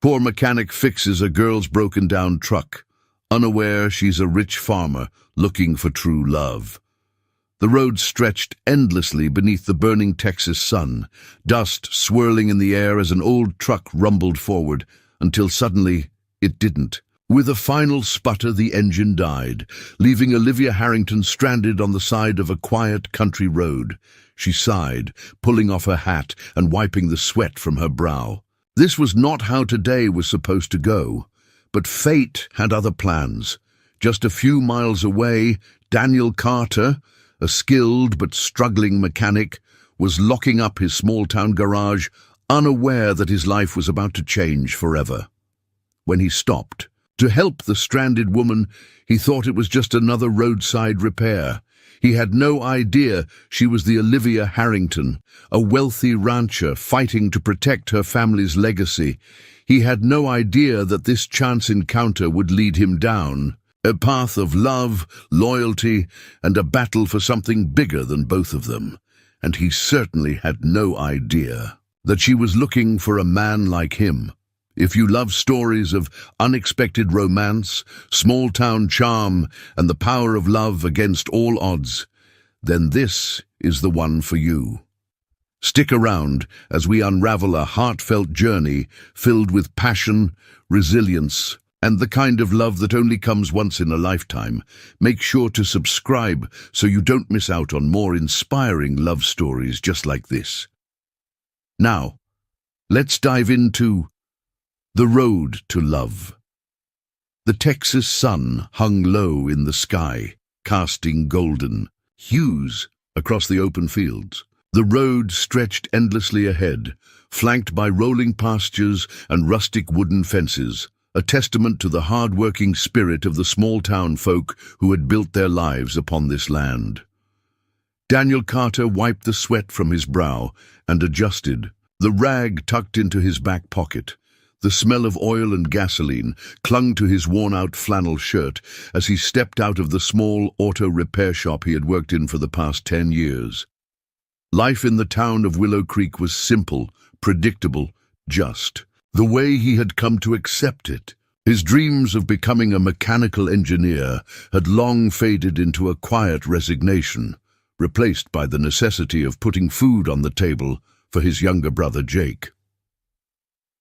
Poor mechanic fixes a girl's broken-down truck, unaware she's a rich farmer looking for true love. The road stretched endlessly beneath the burning Texas sun, dust swirling in the air as an old truck rumbled forward, until suddenly it didn't. With a final sputter, the engine died, leaving Olivia Harrington stranded on the side of a quiet country road. She sighed, pulling off her hat and wiping the sweat from her brow. This was not how today was supposed to go, but fate had other plans. Just a few miles away, Daniel Carter, a skilled but struggling mechanic, was locking up his small-town garage, unaware that his life was about to change forever. When he stopped to help the stranded woman, he thought it was just another roadside repair. He had no idea she was the Olivia Harrington, a wealthy rancher fighting to protect her family's legacy. He had no idea that this chance encounter would lead him down a path of love, loyalty, and a battle for something bigger than both of them. And he certainly had no idea that she was looking for a man like him. If you love stories of unexpected romance, small-town charm, and the power of love against all odds, then this is the one for you. Stick around as we unravel a heartfelt journey filled with passion, resilience, and the kind of love that only comes once in a lifetime. Make sure to subscribe so you don't miss out on more inspiring love stories just like this. Now, let's dive into The Road to Love. The Texas sun hung low in the sky, casting golden hues across the open fields. The road stretched endlessly ahead, flanked by rolling pastures and rustic wooden fences, a testament to the hard-working spirit of the small-town folk who had built their lives upon this land. Daniel Carter wiped the sweat from his brow and adjusted, the rag tucked into his back pocket. The smell of oil and gasoline clung to his worn-out flannel shirt as he stepped out of the small auto repair shop he had worked in for the past 10 years. Life in the town of Willow Creek was simple, predictable, just the way he had come to accept it. His dreams of becoming a mechanical engineer had long faded into a quiet resignation, replaced by the necessity of putting food on the table for his younger brother Jake.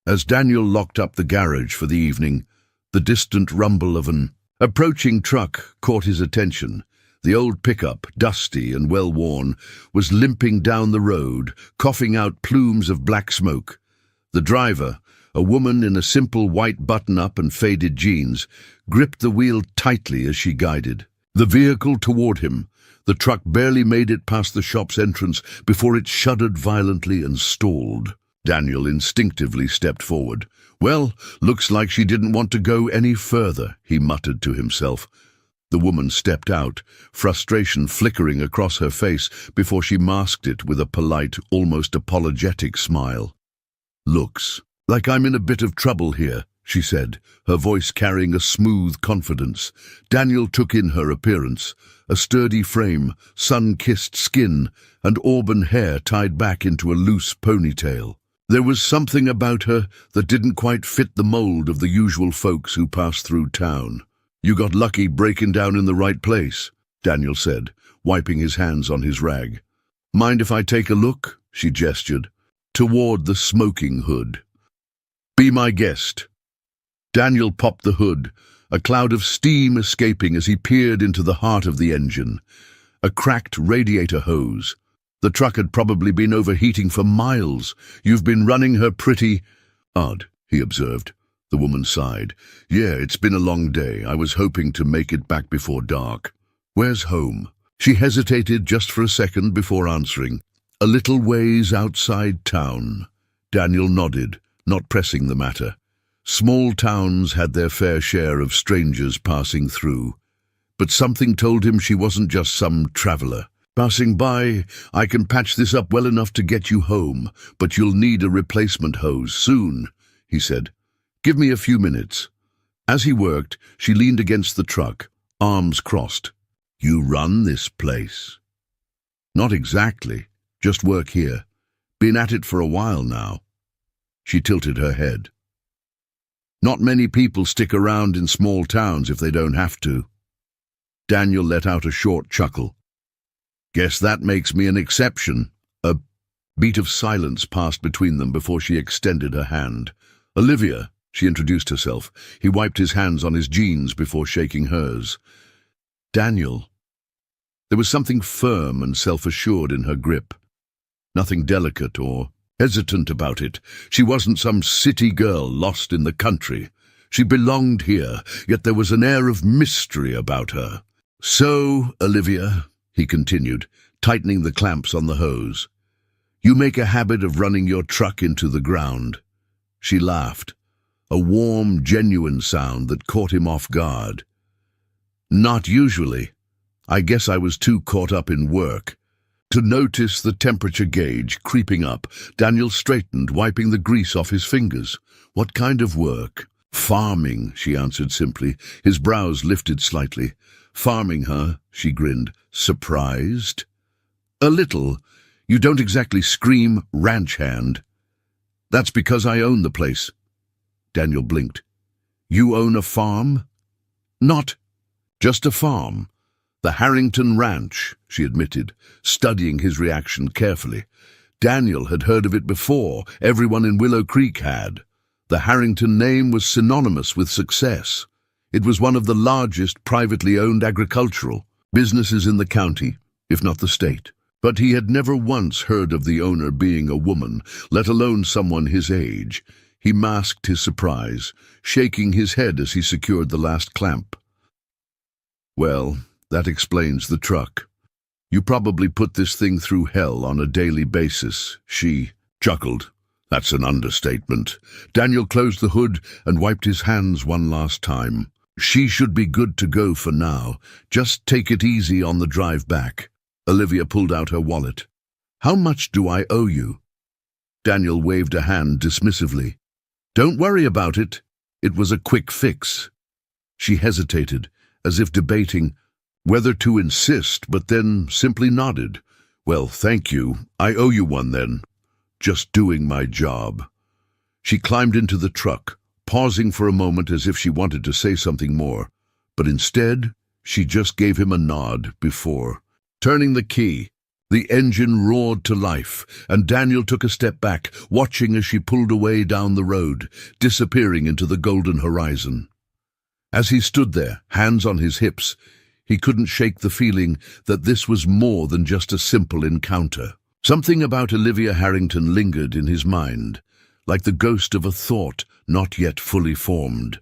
As Daniel locked up the garage for the evening, the distant rumble of an approaching truck caught his attention. The old pickup, dusty and well-worn, was limping down the road, coughing out plumes of black smoke. The driver, a woman in a simple white button-up and faded jeans, gripped the wheel tightly as she guided the vehicle toward him. The truck barely made it past the shop's entrance before it shuddered violently and stalled. Daniel instinctively stepped forward. "Well, looks like she didn't want to go any further," he muttered to himself. The woman stepped out, frustration flickering across her face before she masked it with a polite, almost apologetic smile. "Looks like I'm in a bit of trouble here," she said, her voice carrying a smooth confidence. Daniel took in her appearance, a sturdy frame, sun-kissed skin, and auburn hair tied back into a loose ponytail. There was something about her that didn't quite fit the mold of the usual folks who passed through town. "You got lucky breaking down in the right place," Daniel said, wiping his hands on his rag. "Mind if I take a look?" she gestured, toward the smoking hood. "Be my guest." Daniel popped the hood, a cloud of steam escaping as he peered into the heart of the engine. A cracked radiator hose. The truck had probably been overheating for miles. "You've been running her pretty odd," he observed. The woman sighed. "Yeah, it's been a long day. I was hoping to make it back before dark." "Where's home?" She hesitated just for a second before answering. "A little ways outside town." Daniel nodded, not pressing the matter. Small towns had their fair share of strangers passing through, but something told him she wasn't just some traveler. "Passing by, I can patch this up well enough to get you home, but you'll need a replacement hose soon," he said. "Give me a few minutes." As he worked, she leaned against the truck, arms crossed. "You run this place?" "Not exactly. Just work here. Been at it for a while now." She tilted her head. Not many people stick around in small towns if they don't have to. Daniel let out a short chuckle. Guess that makes me an exception. A beat of silence passed between them before she extended her hand. Olivia, she introduced herself. He wiped his hands on his jeans before shaking hers. Daniel. There was something firm and self-assured in her grip. Nothing delicate or hesitant about it. She wasn't some city girl lost in the country. She belonged here, yet there was an air of mystery about her. So, Olivia, he continued, tightening the clamps on the hose, you make a habit of running your truck into the ground. She laughed, a warm, genuine sound that caught him off guard. Not usually. I guess I was too caught up in work to notice the temperature gauge creeping up. Daniel straightened, wiping the grease off his fingers. What kind of work? Farming, she answered simply. His brows lifted slightly. Farming, huh? She grinned. Surprised? A little. You don't exactly scream ranch hand. That's because I own the place. Daniel blinked. You own a farm? Not just a farm. The Harrington Ranch, she admitted, studying his reaction carefully. Daniel had heard of it before. Everyone in Willow Creek had. The Harrington name was synonymous with success. It was one of the largest privately owned agricultural businesses in the county, if not the state. But he had never once heard of the owner being a woman, let alone someone his age. He masked his surprise, shaking his head as he secured the last clamp. Well, that explains the truck. You probably put this thing through hell on a daily basis. She chuckled. That's an understatement. Daniel closed the hood and wiped his hands one last time. She should be good to go for now. Just take it easy on the drive back. Olivia pulled out her wallet. How much do I owe you? Daniel waved a hand dismissively. Don't worry about it. It was a quick fix. She hesitated, as if debating whether to insist, but then simply nodded. Well, thank you. I owe you one then. Just doing my job. She climbed into the truck, pausing for a moment as if she wanted to say something more, but instead, she just gave him a nod before turning the key. The engine roared to life, and Daniel took a step back, watching as she pulled away down the road, disappearing into the golden horizon. As he stood there, hands on his hips, he couldn't shake the feeling that this was more than just a simple encounter. Something about Olivia Harrington lingered in his mind, like the ghost of a thought not yet fully formed.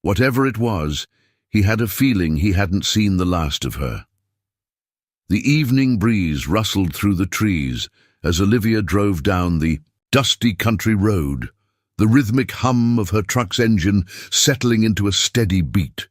Whatever it was, he had a feeling he hadn't seen the last of her. The evening breeze rustled through the trees as Olivia drove down the dusty country road, the rhythmic hum of her truck's engine settling into a steady beat.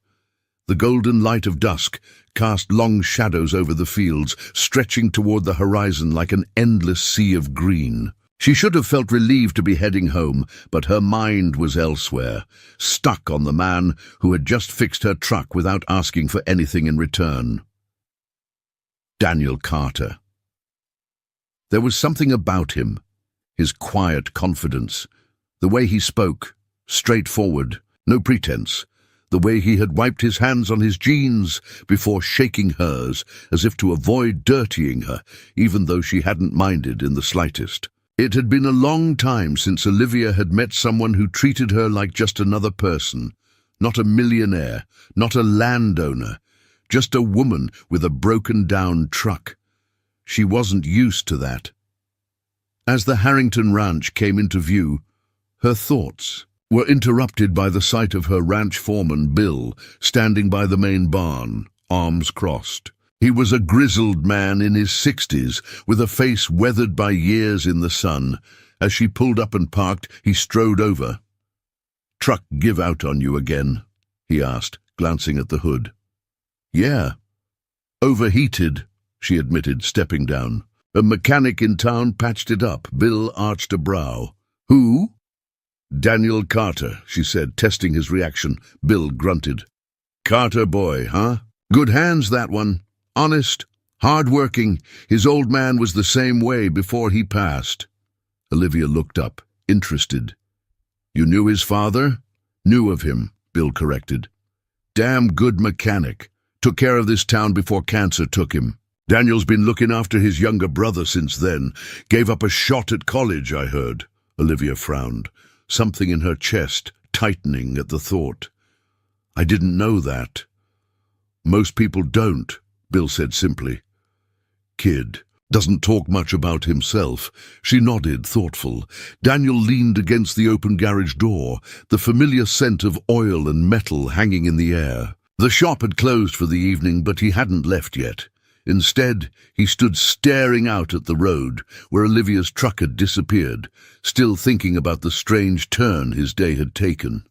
The golden light of dusk cast long shadows over the fields, stretching toward the horizon like an endless sea of green. She should have felt relieved to be heading home, but her mind was elsewhere, stuck on the man who had just fixed her truck without asking for anything in return. Daniel Carter. There was something about him, his quiet confidence, the way he spoke, straightforward, no pretense, the way he had wiped his hands on his jeans before shaking hers as if to avoid dirtying her, even though she hadn't minded in the slightest. It had been a long time since Olivia had met someone who treated her like just another person, not a millionaire, not a landowner, just a woman with a broken-down truck. She wasn't used to that. As the Harrington Ranch came into view, her thoughts were interrupted by the sight of her ranch foreman, Bill, standing by the main barn, arms crossed. He was a grizzled man in his 60s, with a face weathered by years in the sun. As she pulled up and parked, he strode over. "Truck give out on you again?" he asked, glancing at the hood. "Yeah. Overheated," she admitted, stepping down. "A mechanic in town patched it up." Bill arched a brow. "Who?" "Daniel Carter," she said, testing his reaction. Bill grunted. "Carter boy, huh? Good hands, that one. Honest, hard-working. His old man was the same way before he passed." Olivia looked up, interested. "You knew his father?" Knew of him, Bill corrected. Damn good mechanic. Took care of this town before cancer took him. Daniel's been looking after his younger brother since then. Gave up a shot at college, I heard. Olivia frowned, something in her chest tightening at the thought. I didn't know that. Most people don't, Bill said simply. Kid. Doesn't talk much about himself. She nodded, thoughtful. Daniel leaned against the open garage door, the familiar scent of oil and metal hanging in the air. The shop had closed for the evening, but he hadn't left yet. Instead, he stood staring out at the road, where Olivia's truck had disappeared, still thinking about the strange turn his day had taken.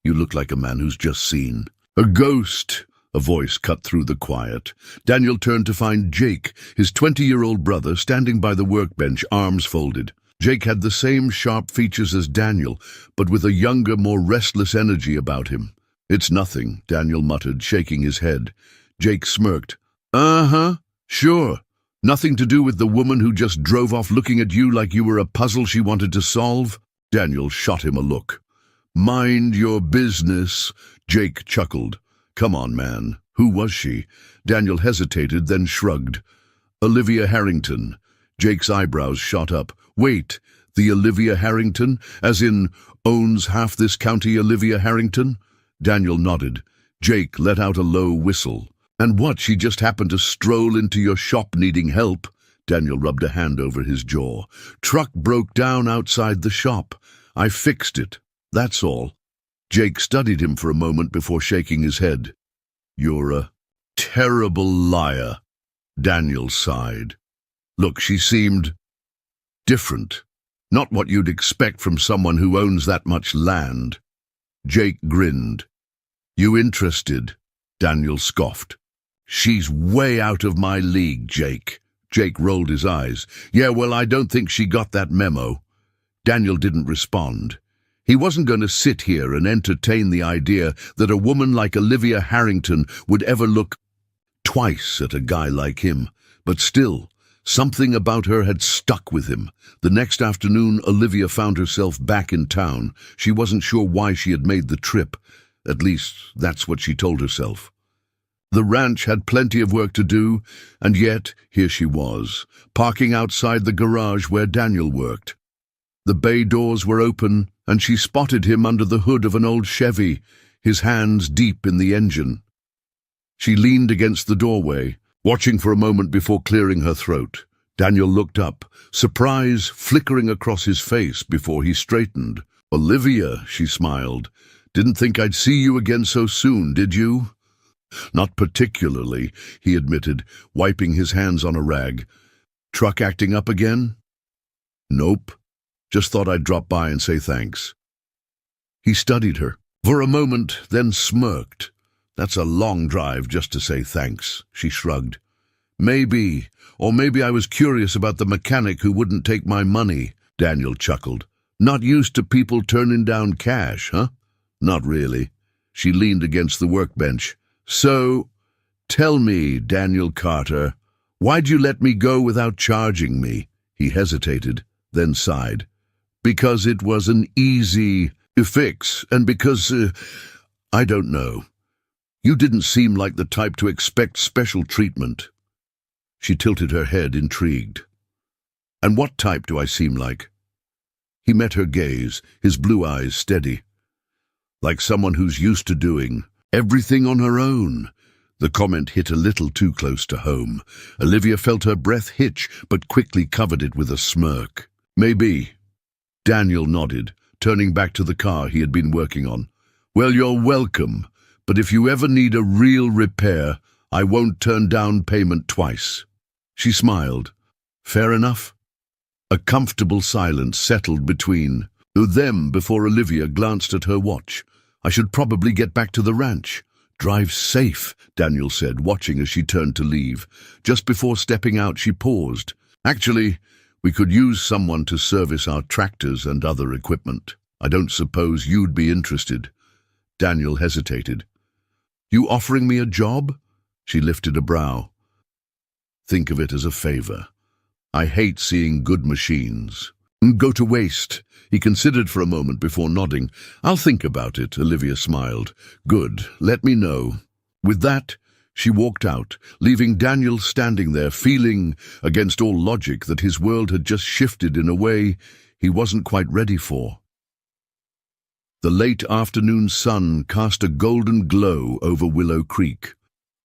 You look like a man who's just seen. A ghost! A voice cut through the quiet. Daniel turned to find Jake, his 20-year-old brother, standing by the workbench, arms folded. Jake had the same sharp features as Daniel, but with a younger, more restless energy about him. It's nothing, Daniel muttered, shaking his head. Jake smirked. Uh-huh, sure. Nothing to do with the woman who just drove off looking at you like you were a puzzle she wanted to solve? Daniel shot him a look. Mind your business, Jake chuckled. Come on, man. Who was she? Daniel hesitated, then shrugged. Olivia Harrington. Jake's eyebrows shot up. Wait, the Olivia Harrington? As in, owns half this county Olivia Harrington? Daniel nodded. Jake let out a low whistle. And what, she just happened to stroll into your shop needing help? Daniel rubbed a hand over his jaw. Truck broke down outside the shop. I fixed it. That's all. Jake studied him for a moment before shaking his head. You're a terrible liar, Daniel sighed. Look, she seemed different. Not what you'd expect from someone who owns that much land. Jake grinned. You interested? Daniel scoffed. She's way out of my league, Jake. Jake rolled his eyes. Yeah, well, I don't think she got that memo. Daniel didn't respond. He wasn't going to sit here and entertain the idea that a woman like Olivia Harrington would ever look twice at a guy like him. But still, something about her had stuck with him. The next afternoon, Olivia found herself back in town. She wasn't sure why she had made the trip. At least, that's what she told herself. The ranch had plenty of work to do, and yet here she was, parking outside the garage where Daniel worked. The bay doors were open, and she spotted him under the hood of an old Chevy, his hands deep in the engine. She leaned against the doorway, watching for a moment before clearing her throat. Daniel looked up, surprise flickering across his face before he straightened. Olivia, she smiled. Didn't think I'd see you again so soon, did you? Not particularly, he admitted, wiping his hands on a rag. Truck acting up again? Nope. Just thought I'd drop by and say thanks. He studied her for a moment, then smirked. That's a long drive just to say thanks, she shrugged. Maybe, or maybe I was curious about the mechanic who wouldn't take my money, Daniel chuckled. Not used to people turning down cash, huh? Not really. She leaned against the workbench. So, tell me, Daniel Carter, why'd you let me go without charging me? He hesitated, then sighed. Because it was an easy fix, and because, I don't know. You didn't seem like the type to expect special treatment. She tilted her head, intrigued. And what type do I seem like? He met her gaze, his blue eyes steady. Like someone who's used to doing everything on her own. The comment hit a little too close to home. Olivia felt her breath hitch, but quickly covered it with a smirk. Maybe. Daniel nodded, turning back to the car he had been working on. Well, you're welcome, but if you ever need a real repair, I won't turn down payment twice. She smiled. Fair enough. A comfortable silence settled between them before Olivia glanced at her watch. I should probably get back to the ranch. Drive safe, Daniel said, watching as she turned to leave. Just before stepping out, she paused. Actually, we could use someone to service our tractors and other equipment. I don't suppose you'd be interested. Daniel hesitated. You offering me a job? She lifted a brow. Think of it as a favor. I hate seeing good machines. Go to waste. He considered for a moment before nodding. I'll think about it, Olivia smiled. Good, let me know. With that, she walked out, leaving Daniel standing there, feeling, against all logic, that his world had just shifted in a way he wasn't quite ready for. The late afternoon sun cast a golden glow over Willow Creek,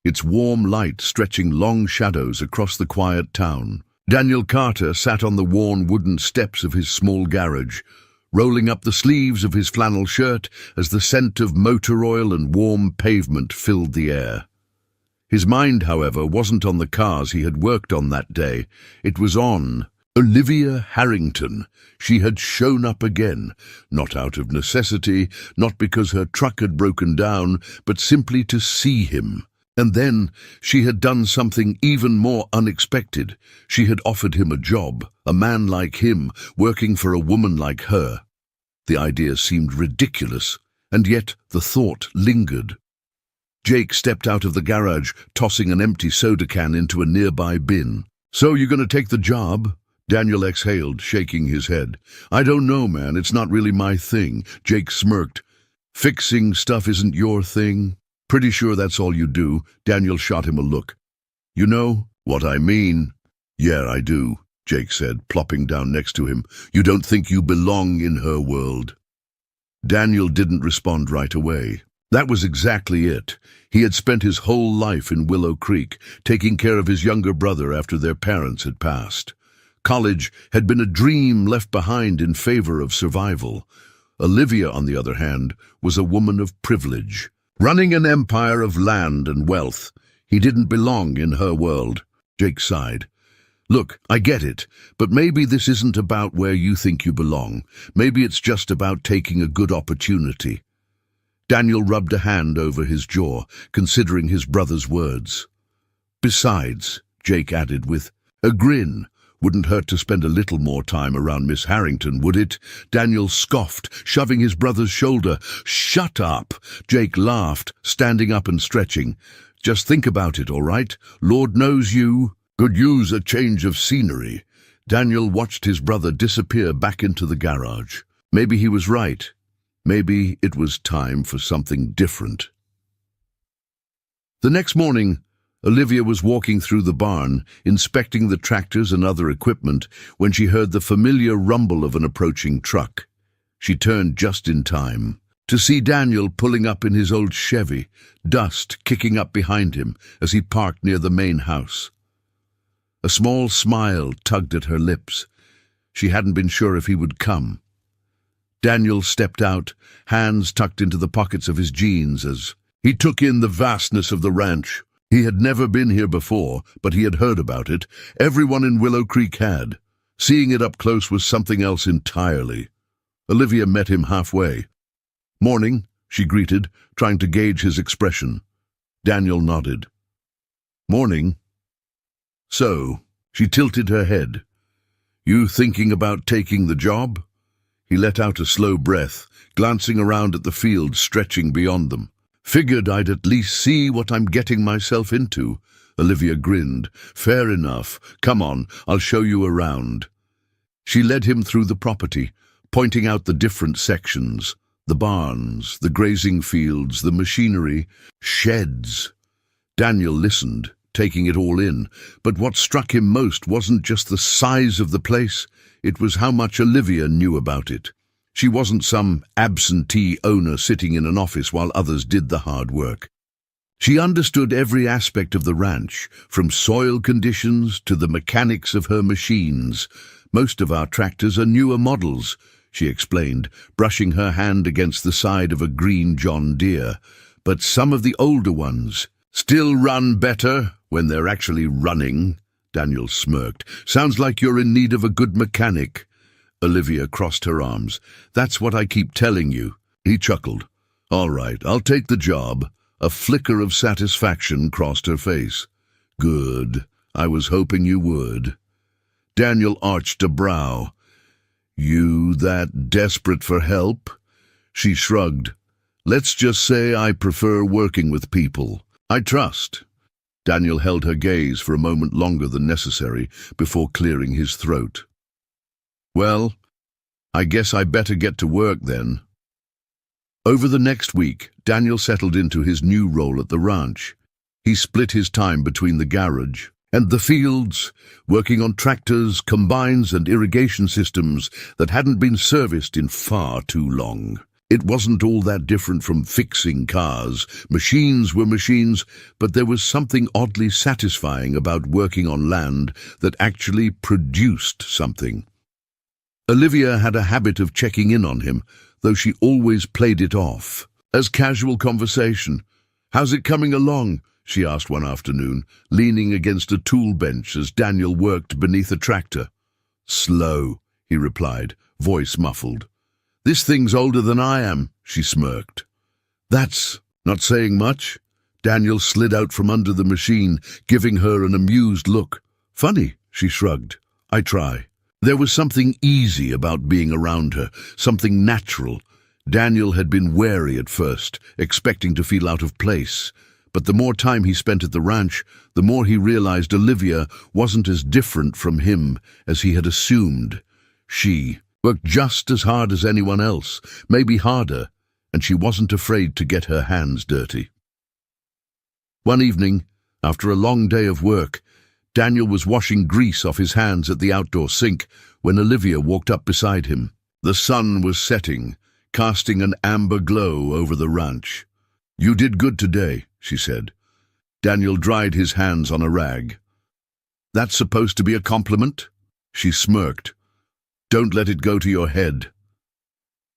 its warm light stretching long shadows across the quiet town. Daniel Carter sat on the worn wooden steps of his small garage, rolling up the sleeves of his flannel shirt as the scent of motor oil and warm pavement filled the air. His mind, however, wasn't on the cars he had worked on that day. It was on Olivia Harrington. She had shown up again, not out of necessity, not because her truck had broken down, but simply to see him. And then she had done something even more unexpected. She had offered him a job, a man like him, working for a woman like her. The idea seemed ridiculous, and yet the thought lingered. Jake stepped out of the garage, tossing an empty soda can into a nearby bin. "So you're going to take the job?" Daniel exhaled, shaking his head. "I don't know, man. It's not really my thing." Jake smirked. "Fixing stuff isn't your thing?" "Pretty sure that's all you do." Daniel shot him a look. "You know what I mean?" "Yeah, I do," Jake said, plopping down next to him. "You don't think you belong in her world?" Daniel didn't respond right away. That was exactly it. He had spent his whole life in Willow Creek, taking care of his younger brother after their parents had passed. College had been a dream left behind in favor of survival. Olivia, on the other hand, was a woman of privilege, running an empire of land and wealth. He didn't belong in her world. Jake sighed. "Look, I get it, but maybe this isn't about where you think you belong. Maybe it's just about taking a good opportunity." Daniel rubbed a hand over his jaw, considering his brother's words. "Besides," Jake added with a grin, "wouldn't hurt to spend a little more time around Miss Harrington, would it?" Daniel scoffed, shoving his brother's shoulder. "Shut up!" Jake laughed, standing up and stretching. "Just think about it, all right? Lord knows you could use a change of scenery." Daniel watched his brother disappear back into the garage. Maybe he was right. Maybe it was time for something different. The next morning, Olivia was walking through the barn, inspecting the tractors and other equipment, when she heard the familiar rumble of an approaching truck. She turned just in time to see Daniel pulling up in his old Chevy, dust kicking up behind him as he parked near the main house. A small smile tugged at her lips. She hadn't been sure if he would come. Daniel stepped out, hands tucked into the pockets of his jeans as he took in the vastness of the ranch. He had never been here before, but he had heard about it. Everyone in Willow Creek had. Seeing it up close was something else entirely. Olivia met him halfway. "Morning," she greeted, trying to gauge his expression. Daniel nodded. "Morning." "So," she tilted her head. "You thinking about taking the job?" He let out a slow breath, glancing around at the field stretching beyond them. "Figured I'd at least see what I'm getting myself into." Olivia grinned. "Fair enough. Come on, I'll show you around." She led him through the property, pointing out the different sections, the barns, the grazing fields, the machinery, sheds. Daniel listened, taking it all in, but what struck him most wasn't just the size of the place. It was how much Olivia knew about it. She wasn't some absentee owner sitting in an office while others did the hard work. She understood every aspect of the ranch, from soil conditions to the mechanics of her machines. "Most of our tractors are newer models," she explained, brushing her hand against the side of a green John Deere. "But some of the older ones still run better when they're actually running." Daniel smirked. "Sounds like you're in need of a good mechanic." Olivia crossed her arms. "That's what I keep telling you." He chuckled. "All right, I'll take the job." A flicker of satisfaction crossed her face. "Good. I was hoping you would." Daniel arched a brow. "You that desperate for help?" She shrugged. "Let's just say I prefer working with people I trust." Daniel held her gaze for a moment longer than necessary before clearing his throat. "Well, I guess I better get to work then. Over the next week, Daniel settled into his new role at the ranch. He split his time between the garage and the fields, working on tractors, combines, and irrigation systems that hadn't been serviced in far too long. It wasn't all that different from fixing cars. Machines were machines, but there was something oddly satisfying about working on land that actually produced something. Olivia had a habit of checking in on him, though she always played it off as casual conversation. "How's it coming along?" she asked one afternoon, leaning against a tool bench as Daniel worked beneath a tractor. "Slow," he replied, voice muffled. "This thing's older than I am," she smirked. "That's not saying much." Daniel slid out from under the machine, giving her an amused look. "Funny," she shrugged. "I try." There was something easy about being around her, something natural. Daniel had been wary at first, expecting to feel out of place. But the more time he spent at the ranch, the more he realized Olivia wasn't as different from him as he had assumed. She worked just as hard as anyone else, maybe harder, and she wasn't afraid to get her hands dirty. One evening, after a long day of work, Daniel was washing grease off his hands at the outdoor sink when Olivia walked up beside him. The sun was setting, casting an amber glow over the ranch. "You did good today," she said. Daniel dried his hands on a rag. "That's supposed to be a compliment?" She smirked. "Don't let it go to your head."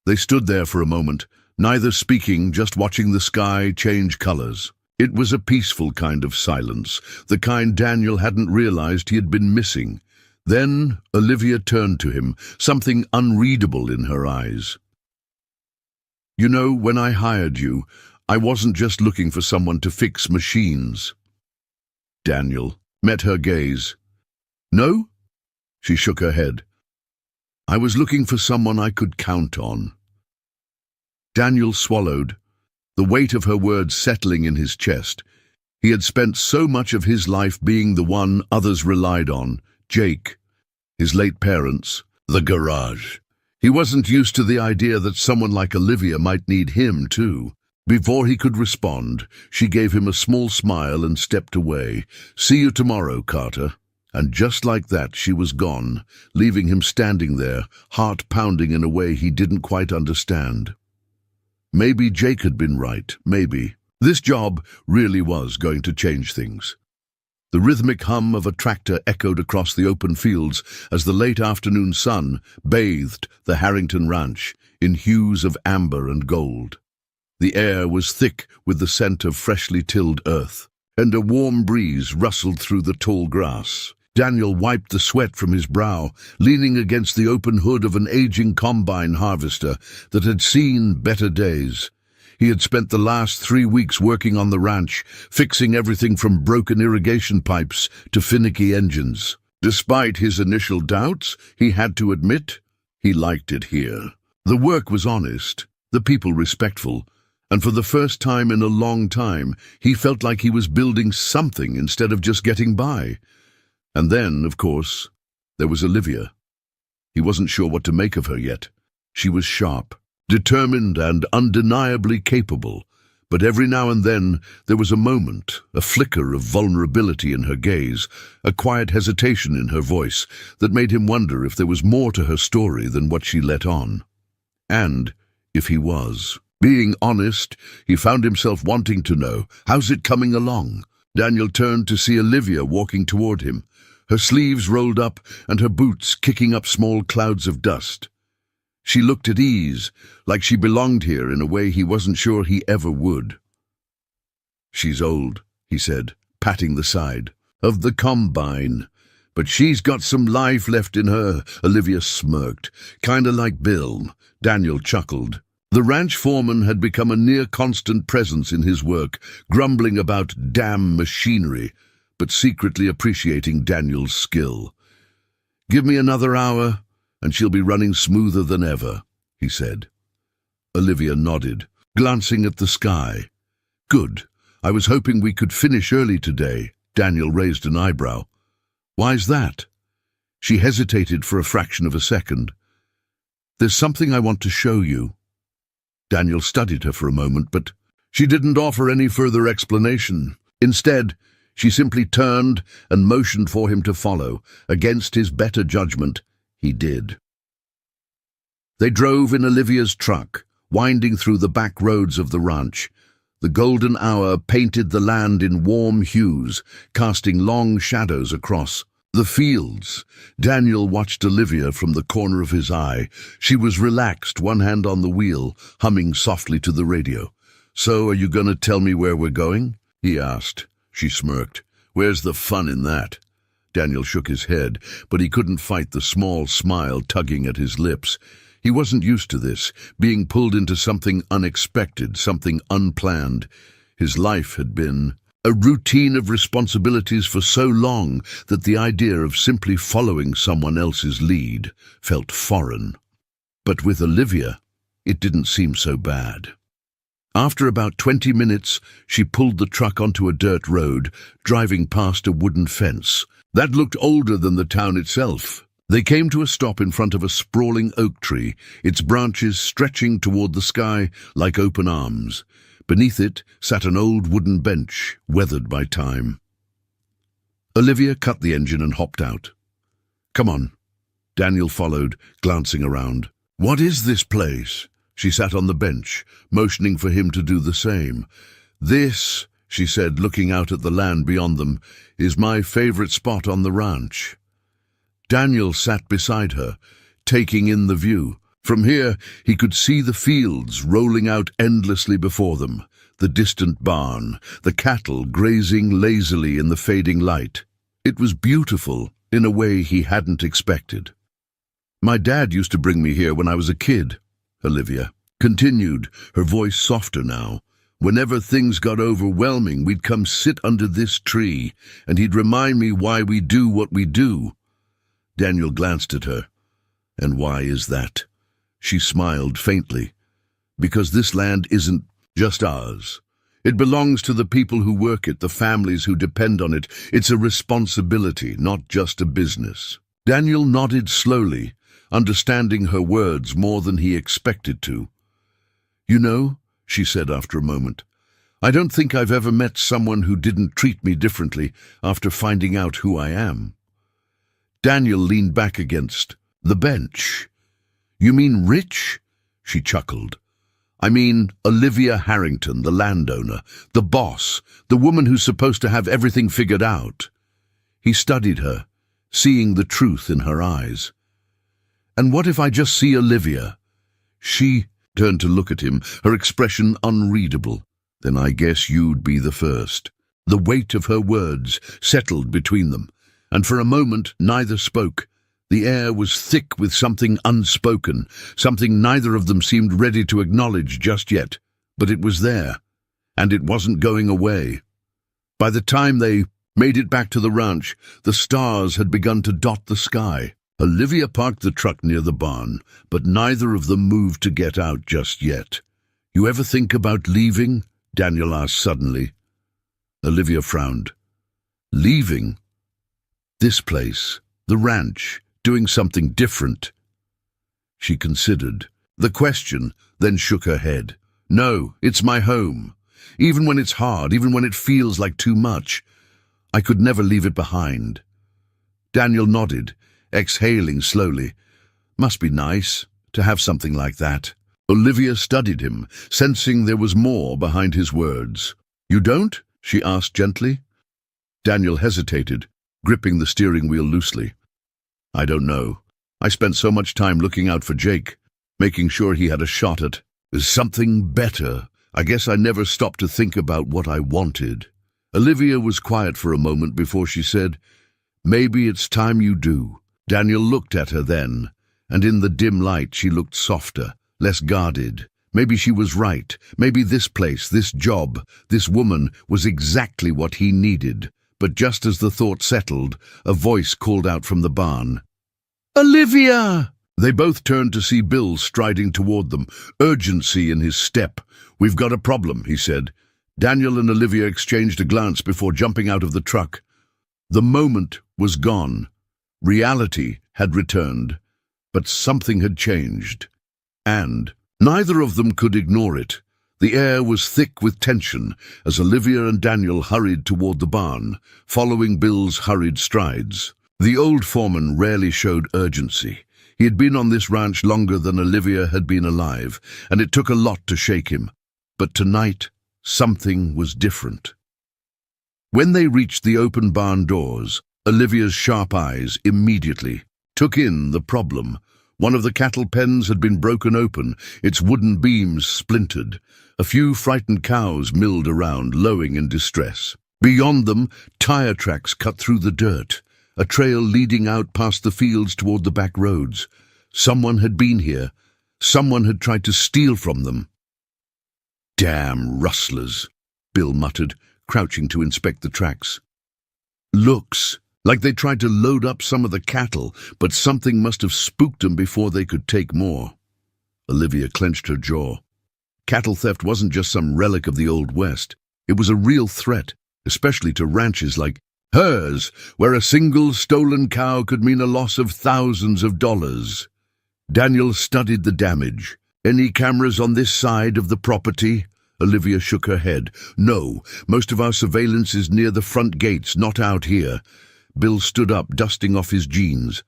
They stood there for a moment, neither speaking, just watching the sky change colors. It was a peaceful kind of silence, the kind Daniel hadn't realized he had been missing. Then Olivia turned to him, something unreadable in her eyes. "You know, when I hired you, I wasn't just looking for someone to fix machines." Daniel met her gaze. "No?" She shook her head. "I was looking for someone I could count on." Daniel swallowed, the weight of her words settling in his chest. He had spent so much of his life being the one others relied on, Jake, his late parents, the garage. He wasn't used to the idea that someone like Olivia might need him, too. Before he could respond, she gave him a small smile and stepped away. "See you tomorrow, Carter." And just like that, she was gone, leaving him standing there, heart pounding in a way he didn't quite understand. Maybe Jake had been right, maybe. This job really was going to change things. The rhythmic hum of a tractor echoed across the open fields as the late afternoon sun bathed the Harrington Ranch in hues of amber and gold. The air was thick with the scent of freshly tilled earth, and a warm breeze rustled through the tall grass. Daniel wiped the sweat from his brow, leaning against the open hood of an aging combine harvester that had seen better days. He had spent the last 3 weeks working on the ranch, fixing everything from broken irrigation pipes to finicky engines. Despite his initial doubts, he had to admit he liked it here. The work was honest, the people respectful, and for the first time in a long time, he felt like he was building something instead of just getting by. And then, of course, there was Olivia. He wasn't sure what to make of her yet. She was sharp, determined, and undeniably capable, but every now and then there was a moment, a flicker of vulnerability in her gaze, a quiet hesitation in her voice that made him wonder if there was more to her story than what she let on. And if he was being honest, he found himself wanting to know, "How's it coming along?" Daniel turned to see Olivia walking toward him, her sleeves rolled up and her boots kicking up small clouds of dust. She looked at ease, like she belonged here in a way he wasn't sure he ever would. "She's old," he said, patting the side of the combine. "But she's got some life left in her," Olivia smirked. "Kinda like Bill." Daniel chuckled. The ranch foreman had become a near-constant presence in his work, grumbling about damn machinery, but secretly appreciating Daniel's skill. "Give me another hour, and she'll be running smoother than ever," he said. Olivia nodded, glancing at the sky. "Good. I was hoping we could finish early today." Daniel raised an eyebrow. "Why's that?" She hesitated for a fraction of a second. "There's something I want to show you." Daniel studied her for a moment, but she didn't offer any further explanation. Instead, she simply turned and motioned for him to follow. Against his better judgment, he did. They drove in Olivia's truck, winding through the back roads of the ranch. The golden hour painted the land in warm hues, casting long shadows across the fields. Daniel watched Olivia from the corner of his eye. She was relaxed, one hand on the wheel, humming softly to the radio. "So, are you going to tell me where we're going?" he asked. She smirked. "Where's the fun in that?" Daniel shook his head, but he couldn't fight the small smile tugging at his lips. He wasn't used to this, being pulled into something unexpected, something unplanned. His life had been a routine of responsibilities for so long that the idea of simply following someone else's lead felt foreign. But with Olivia, it didn't seem so bad. After about 20 minutes, she pulled the truck onto a dirt road, driving past a wooden fence that looked older than the town itself. They came to a stop in front of a sprawling oak tree, its branches stretching toward the sky like open arms. Beneath it sat an old wooden bench, weathered by time. Olivia cut the engine and hopped out. "Come on." Daniel followed, glancing around. "What is this place?" She sat on the bench, motioning for him to do the same. "This," she said, looking out at the land beyond them, "is my favorite spot on the ranch." Daniel sat beside her, taking in the view. From here, he could see the fields rolling out endlessly before them, the distant barn, the cattle grazing lazily in the fading light. It was beautiful in a way he hadn't expected. "My dad used to bring me here when I was a kid," Olivia continued, her voice softer now. "Whenever things got overwhelming, we'd come sit under this tree, and he'd remind me why we do what we do." Daniel glanced at her. "And why is that?" She smiled faintly. "Because this land isn't just ours. It belongs to the people who work it, the families who depend on it. It's a responsibility, not just a business." Daniel nodded slowly, understanding her words more than he expected to. "You know," she said after a moment, "I don't think I've ever met someone who didn't treat me differently after finding out who I am." Daniel leaned back against the bench. "You mean Rich?" She chuckled. "I mean Olivia Harrington, the landowner, the boss, the woman who's supposed to have everything figured out." He studied her, seeing the truth in her eyes. "And what if I just see Olivia?" She turned to look at him, her expression unreadable. "Then I guess you'd be the first." The weight of her words settled between them, and for a moment neither spoke. The air was thick with something unspoken, something neither of them seemed ready to acknowledge just yet. But it was there, and it wasn't going away. By the time they made it back to the ranch, the stars had begun to dot the sky. Olivia parked the truck near the barn, but neither of them moved to get out just yet. "You ever think about leaving?" Daniel asked suddenly. Olivia frowned. "Leaving? This place, the ranch, doing something different?" She considered the question, then shook her head. "No, it's my home. Even when it's hard, even when it feels like too much, I could never leave it behind." Daniel nodded, exhaling slowly. "Must be nice to have something like that." Olivia studied him, sensing there was more behind his words. "You don't?" she asked gently. Daniel hesitated, gripping the steering wheel loosely. "I don't know. I spent so much time looking out for Jake, making sure he had a shot at something better. I guess I never stopped to think about what I wanted." Olivia was quiet for a moment before she said, "Maybe it's time you do." Daniel looked at her then, and in the dim light she looked softer, less guarded. Maybe she was right. Maybe this place, this job, this woman was exactly what he needed. But just as the thought settled, a voice called out from the barn. "Olivia!" They both turned to see Bill striding toward them, urgency in his step. "We've got a problem," he said. Daniel and Olivia exchanged a glance before jumping out of the truck. The moment was gone. Reality had returned, but something had changed. And neither of them could ignore it. The air was thick with tension as Olivia and Daniel hurried toward the barn, following Bill's hurried strides. The old foreman rarely showed urgency. He had been on this ranch longer than Olivia had been alive, and it took a lot to shake him. But tonight, something was different. When they reached the open barn doors, Olivia's sharp eyes immediately took in the problem. One of the cattle pens had been broken open, its wooden beams splintered. A few frightened cows milled around, lowing in distress. Beyond them, tire tracks cut through the dirt, a trail leading out past the fields toward the back roads. Someone had been here. Someone had tried to steal from them. "Damn rustlers," Bill muttered, crouching to inspect the tracks. "Looks like they tried to load up some of the cattle, but something must have spooked them before they could take more." Olivia clenched her jaw. Cattle theft wasn't just some relic of the Old West. It was a real threat, especially to ranches like hers, where a single stolen cow could mean a loss of thousands of dollars. Daniel studied the damage. "Any cameras on this side of the property?" Olivia shook her head. "No, most of our surveillance is near the front gates, not out here." Bill stood up, dusting off his jeans.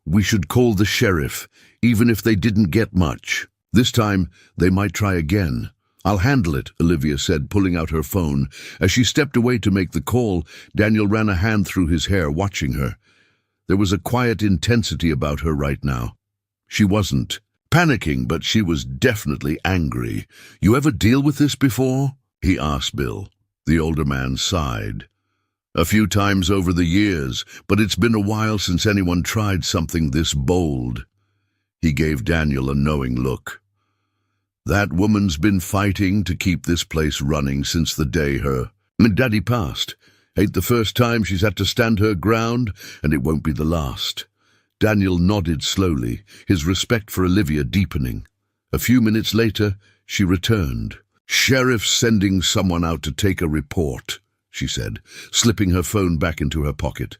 "We should call the sheriff, even if they didn't get much. This time, they might try again." "I'll handle it," Olivia said, pulling out her phone. As she stepped away to make the call, Daniel ran a hand through his hair, watching her. There was a quiet intensity about her right now. She wasn't panicking, but she was definitely angry. "You ever deal with this before?" he asked Bill. The older man sighed. "A few times over the years, but it's been a while since anyone tried something this bold." He gave Daniel a knowing look. "That woman's been fighting to keep this place running since the day her daddy passed. Ain't the first time she's had to stand her ground, and it won't be the last." Daniel nodded slowly, his respect for Olivia deepening. A few minutes later, she returned. "Sheriff's sending someone out to take a report," she said, slipping her phone back into her pocket.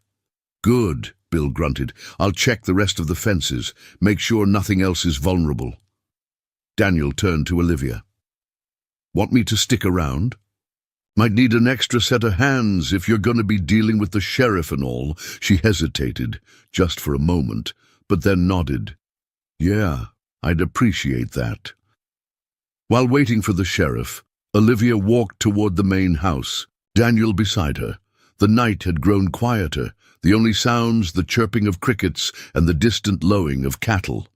"Good," Bill grunted. "I'll check the rest of the fences, make sure nothing else is vulnerable." Daniel turned to Olivia. "Want me to stick around? Might need an extra set of hands if you're going to be dealing with the sheriff and all." She hesitated, just for a moment, but then nodded. "Yeah, I'd appreciate that." While waiting for the sheriff, Olivia walked toward the main house, Daniel beside her. The night had grown quieter, the only sounds the chirping of crickets and the distant lowing of cattle.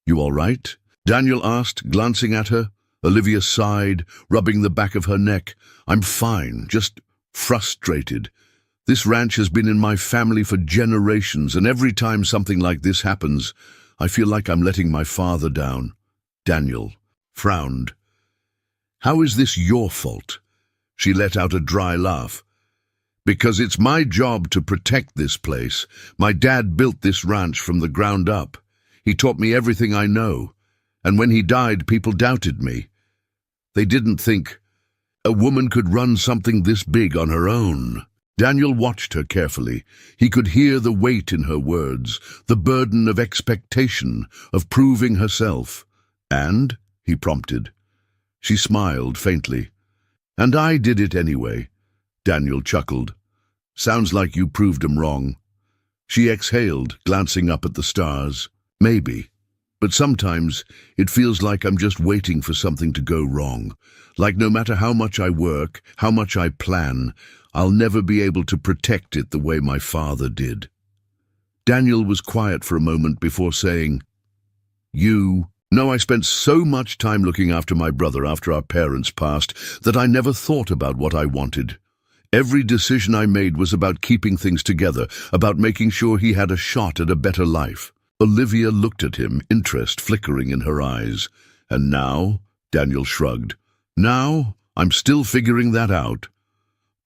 "You all right?" Daniel asked, glancing at her. Olivia sighed, rubbing the back of her neck. "I'm fine, just frustrated. This ranch has been in my family for generations, and every time something like this happens, I feel like I'm letting my father down." Daniel frowned. "How is this your fault?" She let out a dry laugh. "Because it's my job to protect this place. My dad built this ranch from the ground up. He taught me everything I know. And when he died, people doubted me. They didn't think a woman could run something this big on her own." Daniel watched her carefully. He could hear the weight in her words, the burden of expectation, of proving herself. "And?" he prompted. She smiled faintly. "And I did it anyway." Daniel chuckled. "Sounds like you proved 'em wrong." She exhaled, glancing up at the stars. "Maybe. But sometimes it feels like I'm just waiting for something to go wrong. Like no matter how much I work, how much I plan, I'll never be able to protect it the way my father did." Daniel was quiet for a moment before saying, "You?" "No, I spent so much time looking after my brother after our parents passed that I never thought about what I wanted. Every decision I made was about keeping things together, about making sure he had a shot at a better life." Olivia looked at him, interest flickering in her eyes. "And now?" Daniel shrugged. "Now, I'm still figuring that out.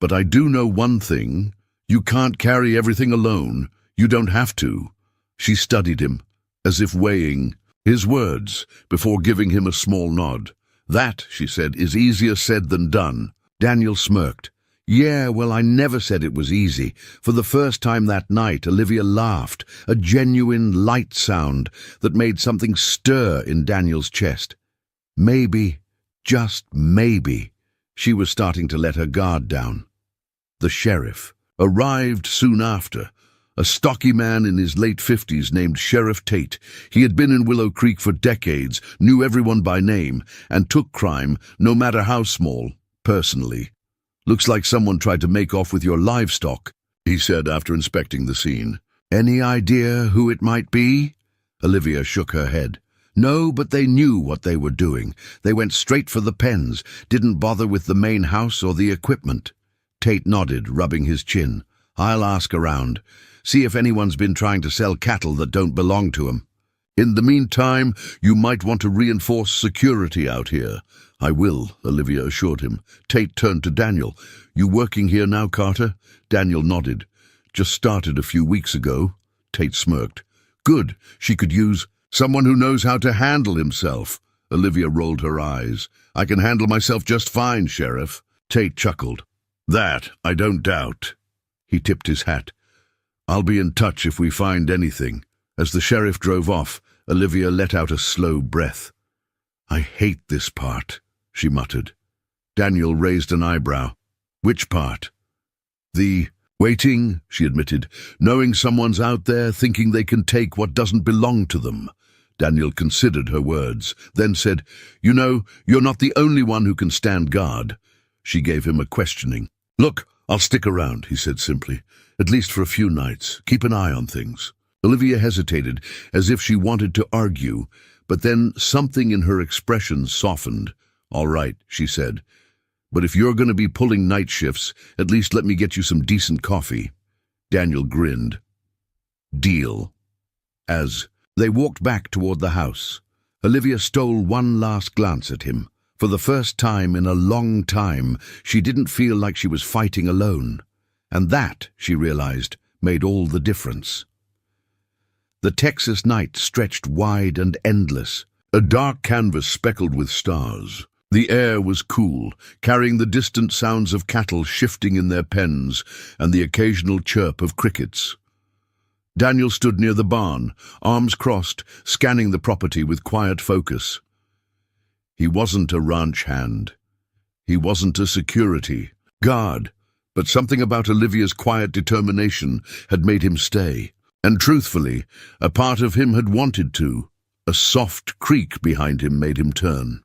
But I do know one thing. You can't carry everything alone. You don't have to." She studied him, as if weighing his words, before giving him a small nod. "That," she said, "is easier said than done." Daniel smirked. Yeah, well, I never said it was easy. For the first time that night, Olivia laughed, a genuine light sound that made something stir in Daniel's chest. Maybe, just maybe, she was starting to let her guard down. The sheriff arrived soon after, a stocky man in his late 50s named Sheriff Tate. He had been in Willow Creek for decades, knew everyone by name, and took crime, no matter how small, personally. "Looks like someone tried to make off with your livestock," he said after inspecting the scene. "Any idea who it might be?" Olivia shook her head. No, but they knew what they were doing. They went straight for the pens, didn't bother with the main house or the equipment. Tate nodded, rubbing his chin. "I'll ask around. See if anyone's been trying to sell cattle that don't belong to 'em. In the meantime, you might want to reinforce security out here." "I will," Olivia assured him. Tate turned to Daniel. "You working here now, Carter?" Daniel nodded. "Just started a few weeks ago." Tate smirked. "Good. She could use someone who knows how to handle himself." Olivia rolled her eyes. "I can handle myself just fine, Sheriff." Tate chuckled. "That I don't doubt." He tipped his hat. "I'll be in touch if we find anything." As the sheriff drove off, Olivia let out a slow breath. "I hate this part," she muttered. Daniel raised an eyebrow. "Which part?" "The waiting," she admitted. "Knowing someone's out there, thinking they can take what doesn't belong to them." Daniel considered her words, then said, "You know, you're not the only one who can stand guard." She gave him a questioning. "Look, I'll stick around," he said simply. "At least for a few nights. Keep an eye on things." Olivia hesitated, as if she wanted to argue, but then something in her expression softened. "All right," she said. "But if you're going to be pulling night shifts, at least let me get you some decent coffee." Daniel grinned. "Deal." As they walked back toward the house, Olivia stole one last glance at him. For the first time in a long time, she didn't feel like she was fighting alone. And that, she realized, made all the difference. The Texas night stretched wide and endless, a dark canvas speckled with stars. The air was cool, carrying the distant sounds of cattle shifting in their pens and the occasional chirp of crickets. Daniel stood near the barn, arms crossed, scanning the property with quiet focus. He wasn't a ranch hand. He wasn't a security guard, but something about Olivia's quiet determination had made him stay. And truthfully, a part of him had wanted to. A soft creak behind him made him turn.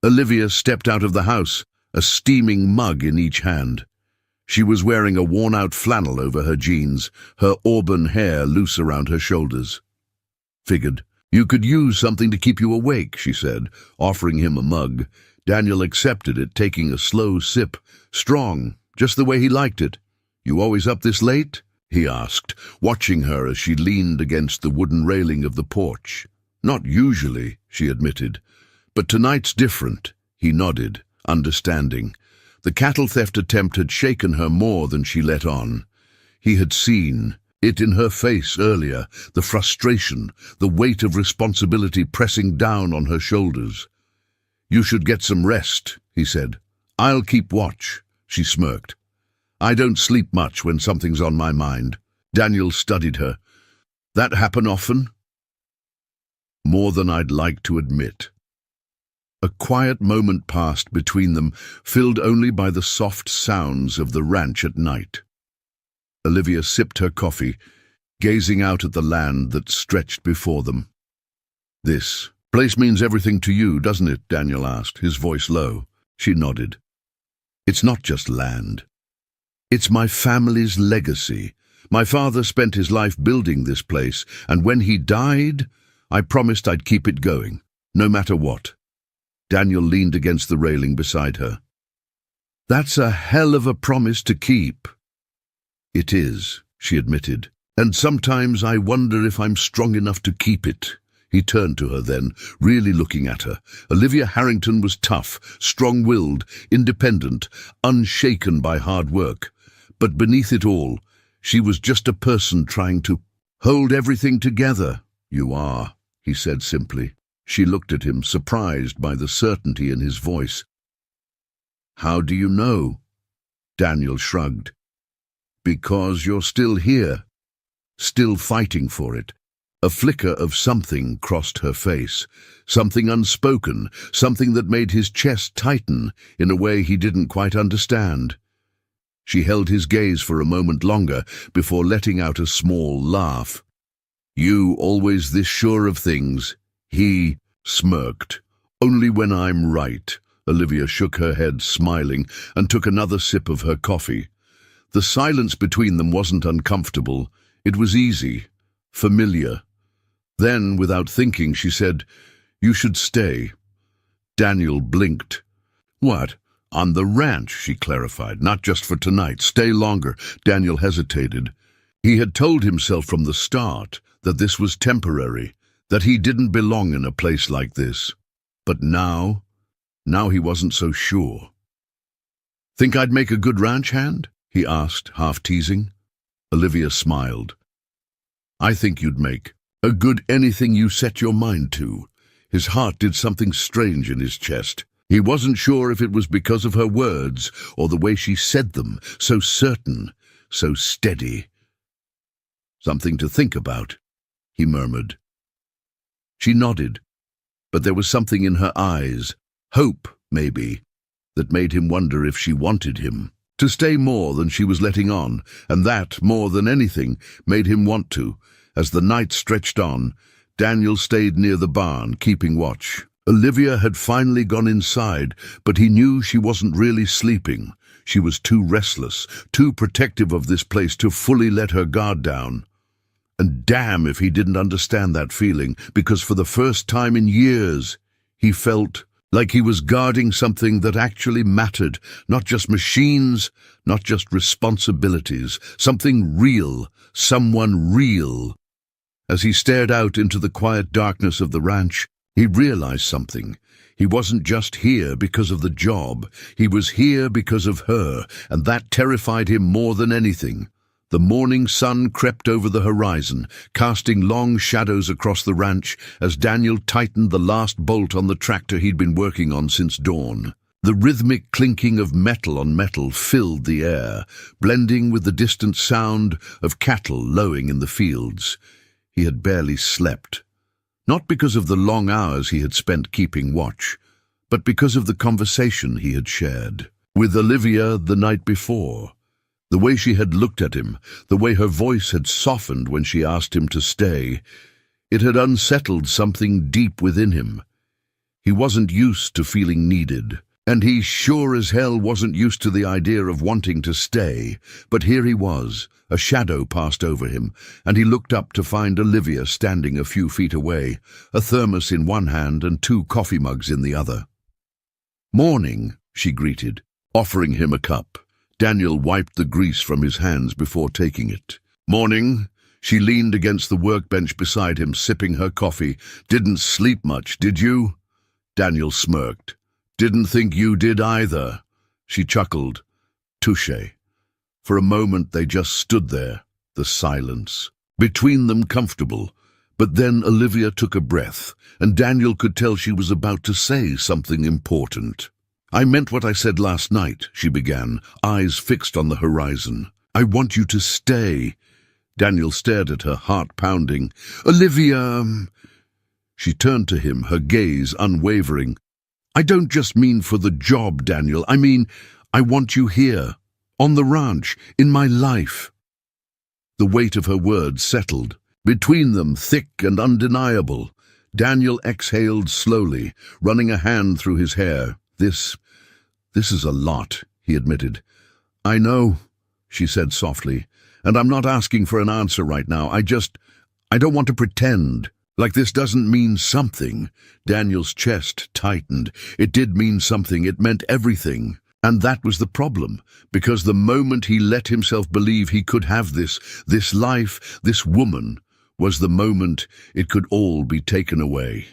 Olivia stepped out of the house, a steaming mug in each hand. She was wearing a worn-out flannel over her jeans, her auburn hair loose around her shoulders. "Figured you could use something to keep you awake," she said, offering him a mug. Daniel accepted it, taking a slow sip. Strong, just the way he liked it. "You always up this late?" he asked, watching her as she leaned against the wooden railing of the porch. "Not usually," she admitted. "But tonight's different." He nodded, understanding. The cattle theft attempt had shaken her more than she let on. He had seen it in her face earlier, the frustration, the weight of responsibility pressing down on her shoulders. "You should get some rest," he said. "I'll keep watch," she smirked. "I don't sleep much when something's on my mind." Daniel studied her. "That happen often?" "More than I'd like to admit." A quiet moment passed between them, filled only by the soft sounds of the ranch at night. Olivia sipped her coffee, gazing out at the land that stretched before them. "This place means everything to you, doesn't it?" Daniel asked, his voice low. She nodded. "It's not just land. It's my family's legacy. My father spent his life building this place, and when he died, I promised I'd keep it going, no matter what." Daniel leaned against the railing beside her. "That's a hell of a promise to keep." "It is," she admitted, "and sometimes I wonder if I'm strong enough to keep it." He turned to her then, really looking at her. Olivia Harrington was tough, strong-willed, independent, unshaken by hard work. But beneath it all, she was just a person trying to hold everything together. "You are," he said simply. She looked at him, surprised by the certainty in his voice. "How do you know?" Daniel shrugged. Because you're still here, still fighting for it. A flicker of something crossed her face, something unspoken, something that made his chest tighten in a way he didn't quite understand. She held his gaze for a moment longer before letting out a small laugh. You always this sure of things? He smirked. Only when I'm right. Olivia shook her head, smiling, and took another sip of her coffee. The silence between them wasn't uncomfortable. It was easy, familiar. Then, without thinking, she said, "You should stay." Daniel blinked. "What?" "On the ranch," she clarified. "Not just for tonight. Stay longer." Daniel hesitated. He had told himself from the start that this was temporary, that he didn't belong in a place like this. But now he wasn't so sure. "Think I'd make a good ranch hand?" he asked, half teasing. Olivia smiled. "I think you'd make a good anything you set your mind to." His heart did something strange in his chest. He wasn't sure if it was because of her words or the way she said them, so certain, so steady. "Something to think about," he murmured. She nodded, but there was something in her eyes, hope, maybe, that made him wonder if she wanted him to stay more than she was letting on, and that, more than anything, made him want to. As the night stretched on, Daniel stayed near the barn, keeping watch. Olivia had finally gone inside, but he knew she wasn't really sleeping. She was too restless, too protective of this place to fully let her guard down. And damn if he didn't understand that feeling, because for the first time in years, he felt like he was guarding something that actually mattered, not just machines, not just responsibilities, something real, someone real. As he stared out into the quiet darkness of the ranch, he realized something. He wasn't just here because of the job. He was here because of her, and that terrified him more than anything. The morning sun crept over the horizon, casting long shadows across the ranch as Daniel tightened the last bolt on the tractor he'd been working on since dawn. The rhythmic clinking of metal on metal filled the air, blending with the distant sound of cattle lowing in the fields. He had barely slept. Not because of the long hours he had spent keeping watch, but because of the conversation he had shared with Olivia the night before. The way she had looked at him, the way her voice had softened when she asked him to stay, it had unsettled something deep within him. He wasn't used to feeling needed, and he sure as hell wasn't used to the idea of wanting to stay. But here he was. A shadow passed over him, and he looked up to find Olivia standing a few feet away, a thermos in one hand and 2 coffee mugs in the other. "Morning," she greeted, offering him a cup. Daniel wiped the grease from his hands before taking it. "Morning." She leaned against the workbench beside him, sipping her coffee. "Didn't sleep much, did you?" Daniel smirked. "Didn't think you did either." She chuckled. "Touché." For a moment they just stood there, the silence, between them comfortable. But then Olivia took a breath, and Daniel could tell she was about to say something important. "I meant what I said last night," she began, eyes fixed on the horizon. "I want you to stay." Daniel stared at her, heart pounding. "Olivia!" She turned to him, her gaze unwavering. "I don't just mean for the job, Daniel. I mean, I want you here, on the ranch, in my life." The weight of her words settled. Between them, thick and undeniable. Daniel exhaled slowly, running a hand through his hair. This is a lot," he admitted. "I know," she said softly, "and I'm not asking for an answer right now. I don't want to pretend. Like this doesn't mean something." Daniel's chest tightened. It did mean something. It meant everything. And that was the problem, because the moment he let himself believe he could have this life, this woman, was the moment it could all be taken away.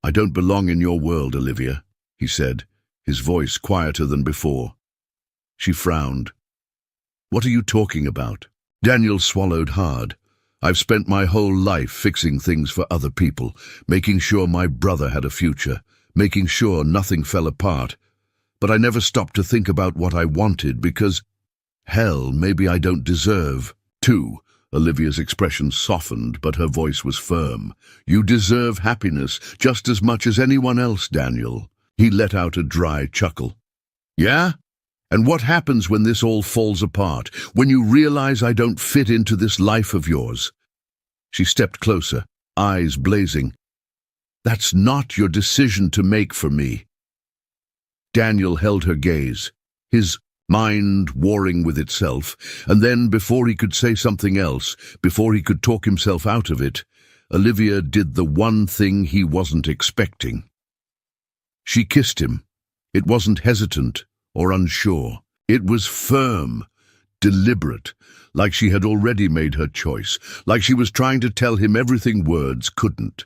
"I don't belong in your world, Olivia," he said, his voice quieter than before. She frowned. "What are you talking about?" Daniel swallowed hard. "I've spent my whole life fixing things for other people, making sure my brother had a future, making sure nothing fell apart. but I never stopped to think about what I wanted because, hell, maybe I don't deserve. 2. Olivia's expression softened, but her voice was firm. You deserve happiness just as much as anyone else, Daniel. He let out a dry chuckle. Yeah? And what happens when this all falls apart? When you realize I don't fit into this life of yours? She stepped closer, eyes blazing. That's not your decision to make for me. Daniel held her gaze, his mind warring with itself, and then, before he could say something else, before he could talk himself out of it, Olivia did the one thing he wasn't expecting. She kissed him. It wasn't hesitant or unsure. It was firm, deliberate, like she had already made her choice, like she was trying to tell him everything words couldn't.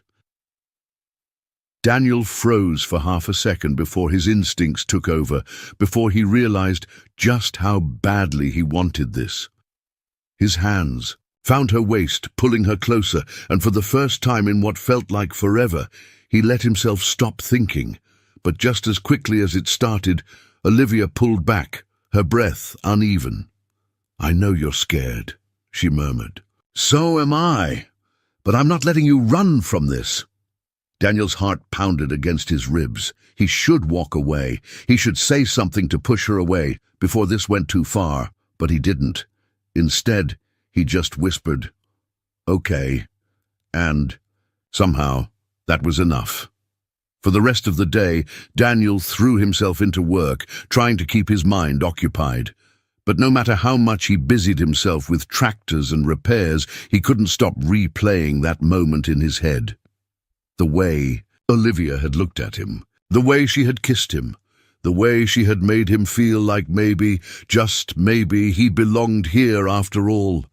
Daniel froze for half a second before his instincts took over, before he realized just how badly he wanted this. His hands found her waist, pulling her closer, and for the first time in what felt like forever, he let himself stop thinking. But just as quickly as it started, Olivia pulled back, her breath uneven. I know you're scared, she murmured. So am I, but I'm not letting you run from this. Daniel's heart pounded against his ribs. He should walk away. He should say something to push her away before this went too far, but he didn't. Instead, he just whispered, okay, and somehow that was enough. For the rest of the day, Daniel threw himself into work, trying to keep his mind occupied. But no matter how much he busied himself with tractors and repairs, he couldn't stop replaying that moment in his head. The way Olivia had looked at him, the way she had kissed him, the way she had made him feel like maybe, just maybe, he belonged here after all.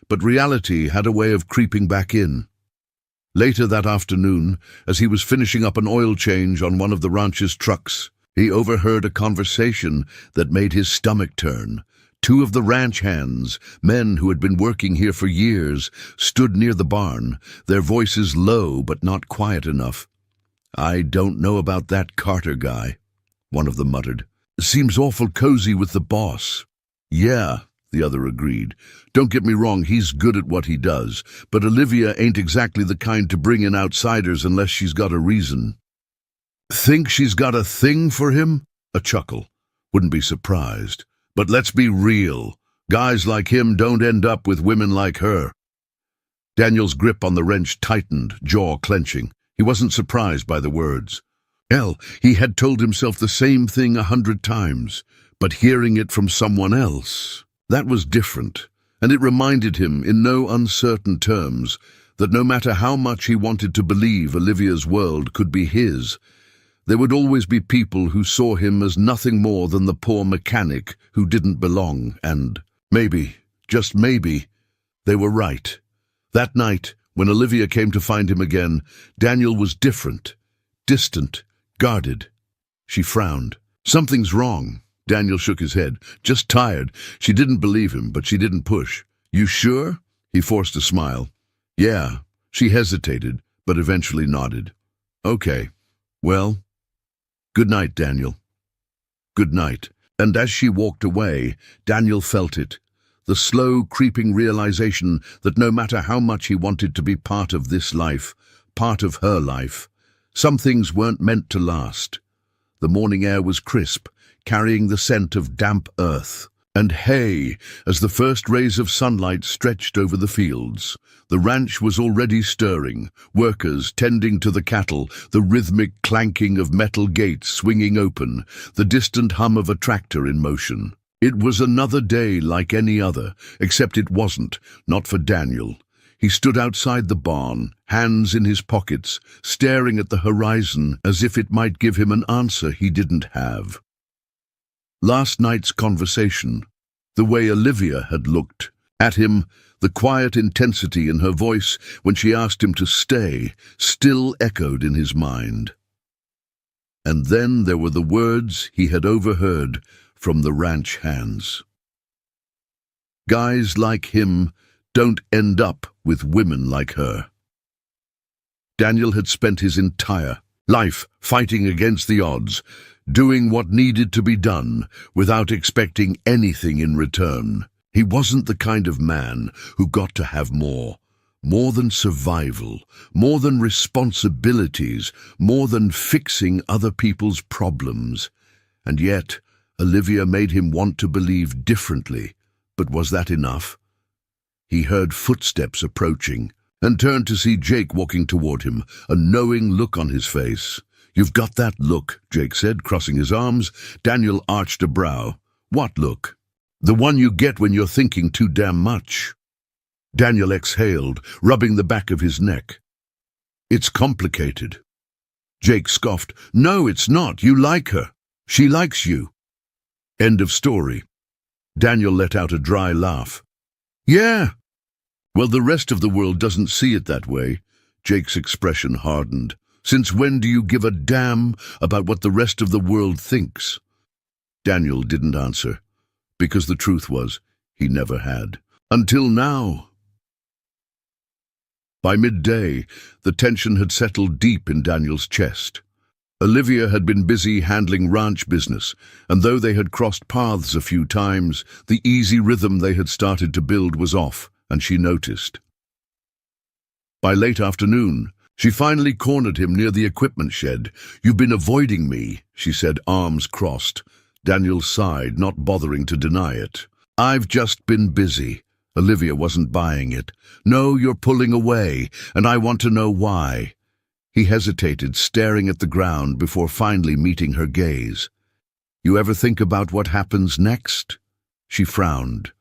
But reality had a way of creeping back in. Later that afternoon, as he was finishing up an oil change on one of the ranch's trucks, he overheard a conversation that made his stomach turn. 2 of the ranch hands, men who had been working here for years, stood near the barn, their voices low but not quiet enough. I don't know about that Carter guy, one of them muttered. Seems awful cozy with the boss. Yeah, the other agreed. Don't get me wrong, he's good at what he does, but Olivia ain't exactly the kind to bring in outsiders unless she's got a reason. Think she's got a thing for him? A chuckle. Wouldn't be surprised. But let's be real. Guys like him don't end up with women like her. Daniel's grip on the wrench tightened, jaw clenching. He wasn't surprised by the words. Hell, he had told himself the same thing 100 times, but hearing it from someone else, that was different, and it reminded him, in no uncertain terms, that no matter how much he wanted to believe Olivia's world could be his, there would always be people who saw him as nothing more than the poor mechanic who didn't belong, and maybe, just maybe, they were right. That night, when Olivia came to find him again, Daniel was different, distant, guarded. She frowned. Something's wrong. Daniel shook his head. Just tired. She didn't believe him, but she didn't push. You sure? He forced a smile. Yeah. She hesitated, but eventually nodded. Okay. Well, good night, Daniel. Good night. And as she walked away, Daniel felt it. The slow, creeping realization that no matter how much he wanted to be part of this life, part of her life, some things weren't meant to last. The morning air was crisp, carrying the scent of damp earth and hay as the first rays of sunlight stretched over the fields. The ranch was already stirring, workers tending to the cattle, the rhythmic clanking of metal gates swinging open, the distant hum of a tractor in motion. It was another day like any other, except it wasn't, not for Daniel. He stood outside the barn, hands in his pockets, staring at the horizon as if it might give him an answer he didn't have. Last night's conversation, the way Olivia had looked at him, the quiet intensity in her voice when she asked him to stay, still echoed in his mind. And then there were the words he had overheard from the ranch hands. Guys like him don't end up with women like her. Daniel had spent his entire life fighting against the odds, doing what needed to be done without expecting anything in return. He wasn't the kind of man who got to have more than survival, more than responsibilities, more than fixing other people's problems. And yet, Olivia made him want to believe differently. But was that enough? He heard footsteps approaching and turned to see Jake walking toward him, a knowing look on his face. "You've got that look," Jake said, crossing his arms. Daniel arched a brow. "What look?" "The one you get when you're thinking too damn much." Daniel exhaled, rubbing the back of his neck. "It's complicated." Jake scoffed. "No, it's not. You like her. She likes you." End of story. Daniel let out a dry laugh. "Yeah. Well, the rest of the world doesn't see it that way." Jake's expression hardened. "Since when do you give a damn about what the rest of the world thinks?" Daniel didn't answer, because the truth was, he never had. Until now. By midday, the tension had settled deep in Daniel's chest. Olivia had been busy handling ranch business, and though they had crossed paths a few times, the easy rhythm they had started to build was off, and she noticed. By late afternoon, she finally cornered him near the equipment shed. "You've been avoiding me," she said, arms crossed. Daniel sighed, not bothering to deny it. "I've just been busy." Olivia wasn't buying it. "No, you're pulling away, and I want to know why." He hesitated, staring at the ground before finally meeting her gaze. "You ever think about what happens next?" She frowned.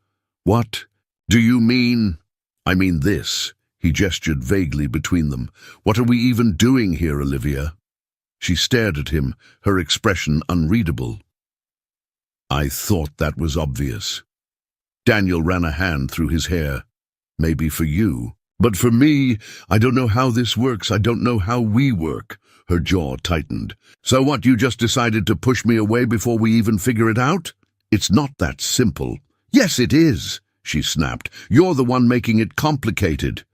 "What do you mean?" "I mean this." He gestured vaguely between them. "What are we even doing here, Olivia?" She stared at him, her expression unreadable. "I thought that was obvious." Daniel ran a hand through his hair. "Maybe for you. But for me, I don't know how this works. I don't know how we work." Her jaw tightened. "So what, you just decided to push me away before we even figure it out?" "It's not that simple." "Yes, it is," she snapped. "You're the one making it complicated."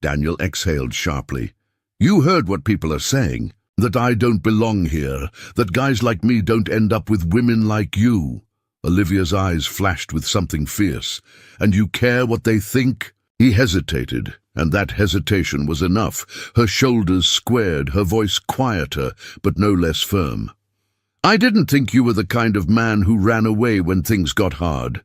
Daniel exhaled sharply. "You heard what people are saying. That I don't belong here. That guys like me don't end up with women like you." Olivia's eyes flashed with something fierce. "And you care what they think?" He hesitated, and that hesitation was enough. Her shoulders squared, her voice quieter, but no less firm. "I didn't think you were the kind of man who ran away when things got hard."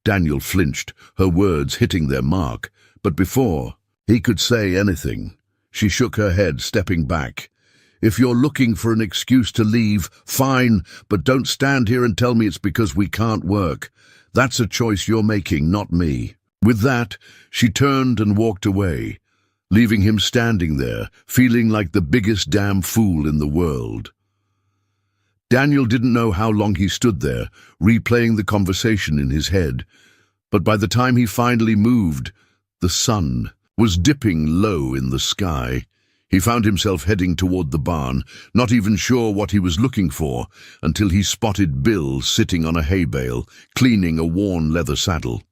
Daniel flinched, her words hitting their mark. But before he could say anything, she shook her head, stepping back. "If you're looking for an excuse to leave, fine, but don't stand here and tell me it's because we can't work. That's a choice you're making, not me." With that, she turned and walked away, leaving him standing there, feeling like the biggest damn fool in the world. Daniel didn't know how long he stood there, replaying the conversation in his head, but by the time he finally moved, the sun was dipping low in the sky. He found himself heading toward the barn, not even sure what he was looking for, until he spotted Bill sitting on a hay bale, cleaning a worn leather saddle.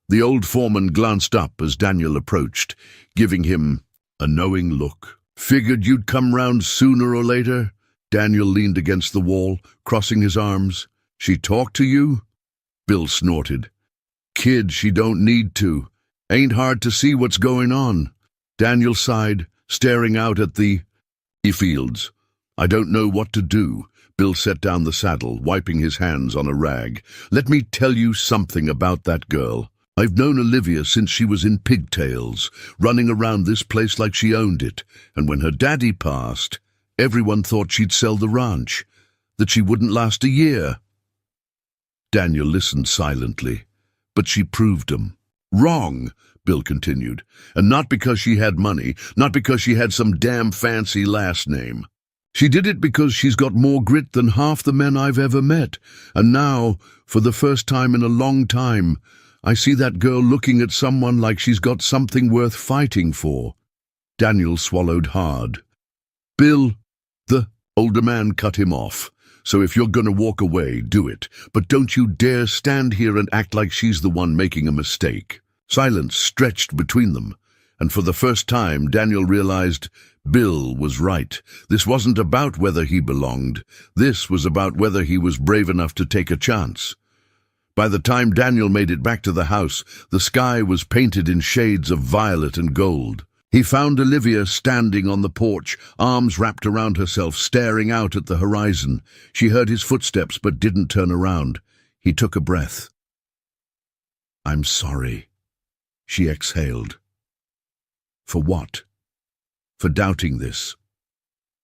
The old foreman glanced up as Daniel approached, giving him a knowing look. "Figured you'd come round sooner or later." Daniel leaned against the wall, crossing his arms. "She talked to you?" Bill snorted. "Kid, she don't need to. Ain't hard to see what's going on." Daniel sighed, staring out at the fields. "I don't know what to do." Bill set down the saddle, wiping his hands on a rag. "Let me tell you something about that girl. I've known Olivia since she was in pigtails, running around this place like she owned it, and when her daddy passed, everyone thought she'd sell the ranch, that she wouldn't last a year." Daniel listened silently, but she proved him wrong. Bill continued, "and not because she had money, not because she had some damn fancy last name. She did it because she's got more grit than half the men I've ever met, and now, for the first time in a long time, I see that girl looking at someone like she's got something worth fighting for." Daniel swallowed hard. "Bill," the older man cut him off. "So if you're going to walk away, do it, but don't you dare stand here and act like she's the one making a mistake." Silence stretched between them, And for the first time, Daniel realized Bill was right. This wasn't about whether he belonged. This was about whether he was brave enough to take a chance. By the time Daniel made it back to the house, the sky was painted in shades of violet and gold. He found Olivia standing on the porch, arms wrapped around herself, staring out at the horizon. She heard his footsteps but didn't turn around. He took a breath. "I'm sorry," she exhaled. For what? For doubting this.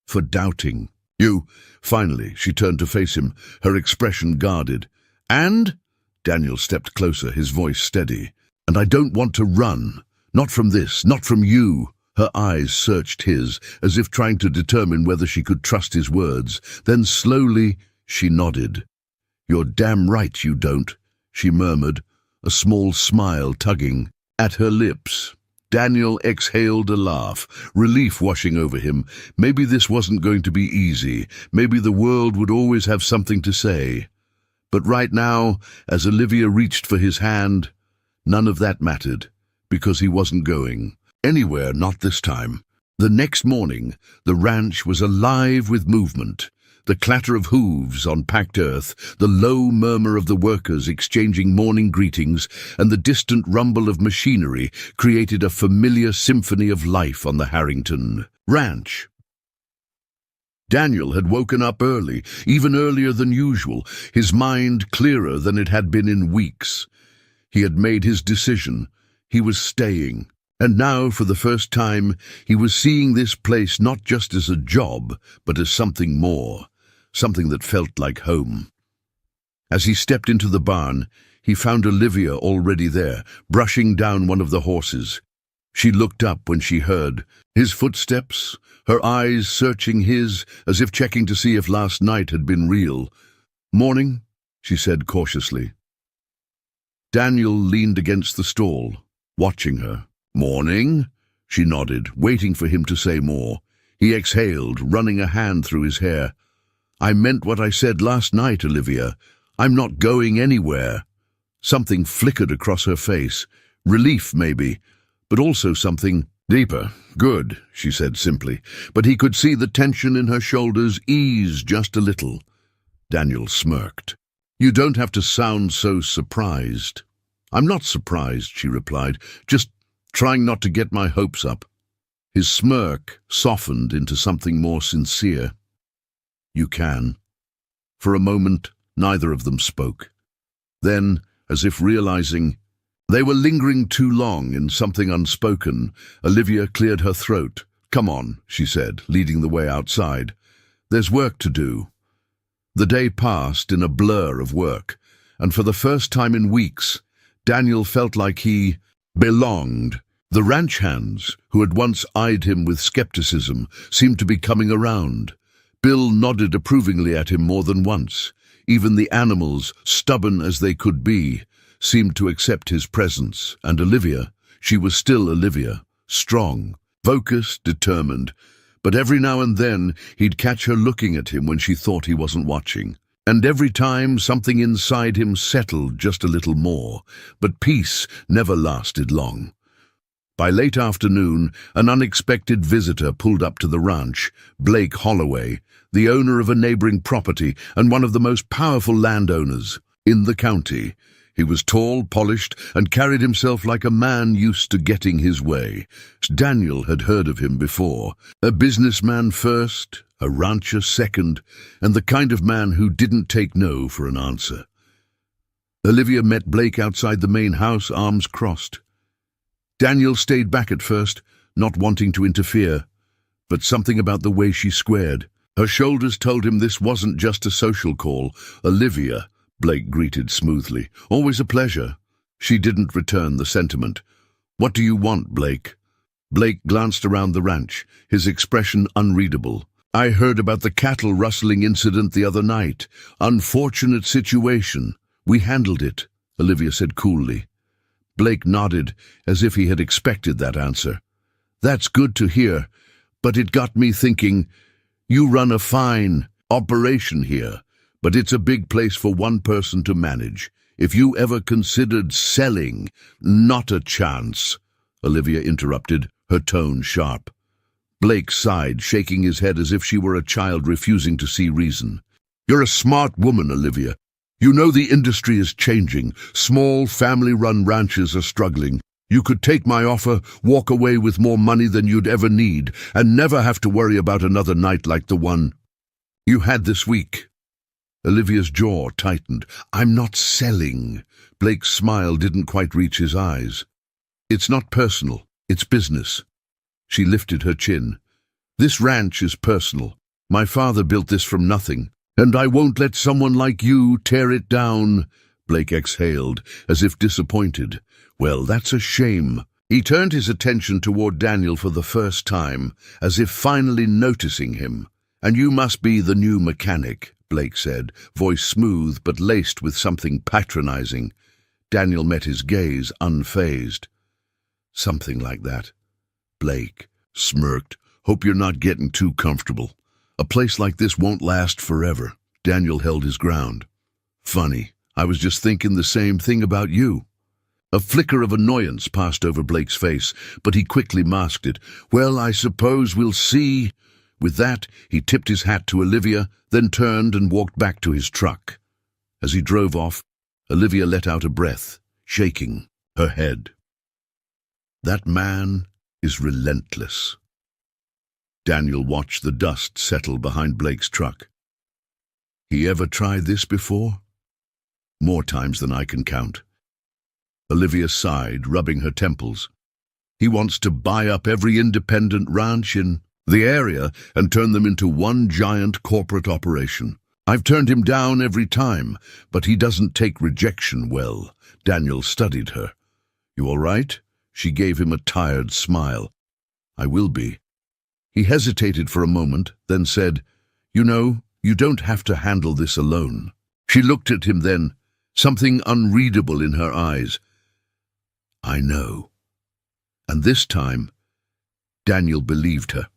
For doubting. "You." Finally, she turned to face him, her expression guarded. "And?" Daniel stepped closer, his voice steady. "And I don't want to run. Not from this, not from you." Her eyes searched his, as if trying to determine whether she could trust his words. Then slowly, she nodded. "You're damn right you don't," she murmured, a small smile tugging at her lips. Daniel exhaled a laugh, relief washing over him. Maybe this wasn't going to be easy. Maybe the world would always have something to say. But right now, as Olivia reached for his hand, none of that mattered, because he wasn't going anywhere, not this time. The next morning, the ranch was alive with movement. The clatter of hooves on packed earth, the low murmur of the workers exchanging morning greetings, and the distant rumble of machinery created a familiar symphony of life on the Harrington ranch. Daniel had woken up early, even earlier than usual, his mind clearer than it had been in weeks. He had made his decision. He was staying. And now, for the first time, he was seeing this place not just as a job, but as something more, something that felt like home. As he stepped into the barn, he found Olivia already there, brushing down one of the horses. She looked up when she heard his footsteps, her eyes searching his, as if checking to see if last night had been real. "Morning," she said cautiously. Daniel leaned against the stall, watching her. "Morning," she nodded, waiting for him to say more. He exhaled, running a hand through his hair. "I meant what I said last night, Olivia. I'm not going anywhere." Something flickered across her face. Relief, maybe, but also something deeper. "Good," she said simply, but he could see the tension in her shoulders ease just a little. Daniel smirked. "You don't have to sound so surprised." "I'm not surprised," she replied, "just trying not to get my hopes up." His smirk softened into something more sincere. "You can." For a moment, neither of them spoke. Then, as if realizing they were lingering too long in something unspoken, Olivia cleared her throat. "Come on," she said, leading the way outside. "There's work to do." The day passed in a blur of work, and for the first time in weeks, Daniel felt like he belonged. The ranch hands, who had once eyed him with skepticism, seemed to be coming around. Bill nodded approvingly at him more than once. Even the animals, stubborn as they could be, seemed to accept his presence. And Olivia, she was still Olivia, strong, focused, determined. But every now and then he'd catch her looking at him when she thought he wasn't watching. And every time something inside him settled just a little more. But peace never lasted long. By late afternoon, an unexpected visitor pulled up to the ranch. Blake Holloway, the owner of a neighboring property and one of the most powerful landowners in the county. He was tall, polished, and carried himself like a man used to getting his way. Daniel had heard of him before. A businessman first, a rancher second, and the kind of man who didn't take no for an answer. Olivia met Blake outside the main house, arms crossed. Daniel stayed back at first, not wanting to interfere, but something about the way she squared. Her shoulders told him this wasn't just a social call. "Olivia," Blake greeted smoothly. "Always a pleasure." She didn't return the sentiment. "What do you want, Blake?" Blake glanced around the ranch, his expression unreadable. "I heard about the cattle rustling incident the other night. Unfortunate situation. We handled it," Olivia said coolly. Blake nodded, as if he had expected that answer. "That's good to hear, but it got me thinking. You run a fine operation here, but it's a big place for one person to manage. If you ever considered selling, not a chance." Olivia interrupted, her tone sharp. Blake sighed, shaking his head as if she were a child refusing to see reason. You're a smart woman, Olivia. You know the industry is changing. Small, family-run ranches are struggling. You could take my offer, walk away with more money than you'd ever need, and never have to worry about another night like the one you had this week. Olivia's jaw tightened. I'm not selling. Blake's smile didn't quite reach his eyes. It's not personal. It's business. She lifted her chin. This ranch is personal. My father built this from nothing, and I won't let someone like you tear it down. Blake exhaled, as if disappointed. Well, that's a shame. He turned his attention toward Daniel for the first time, as if finally noticing him. And you must be the new mechanic, Blake said, voice smooth but laced with something patronizing. Daniel met his gaze, unfazed. Something like that. Blake smirked. Hope you're not getting too comfortable. A place like this won't last forever. Daniel held his ground. Funny, I was just thinking the same thing about you. A flicker of annoyance passed over Blake's face, but he quickly masked it. Well, I suppose we'll see. With that, he tipped his hat to Olivia, then turned and walked back to his truck. As he drove off, Olivia let out a breath, shaking her head. That man is relentless. Daniel watched the dust settle behind Blake's truck. He ever tried this before? More times than I can count. Olivia sighed, rubbing her temples. He wants to buy up every independent ranch in the area and turn them into one giant corporate operation. I've turned him down every time, but he doesn't take rejection well. Daniel studied her. You all right? She gave him a tired smile. I will be. He hesitated for a moment, then said, You know, you don't have to handle this alone. She looked at him then, something unreadable in her eyes. I know. And this time, Daniel believed her.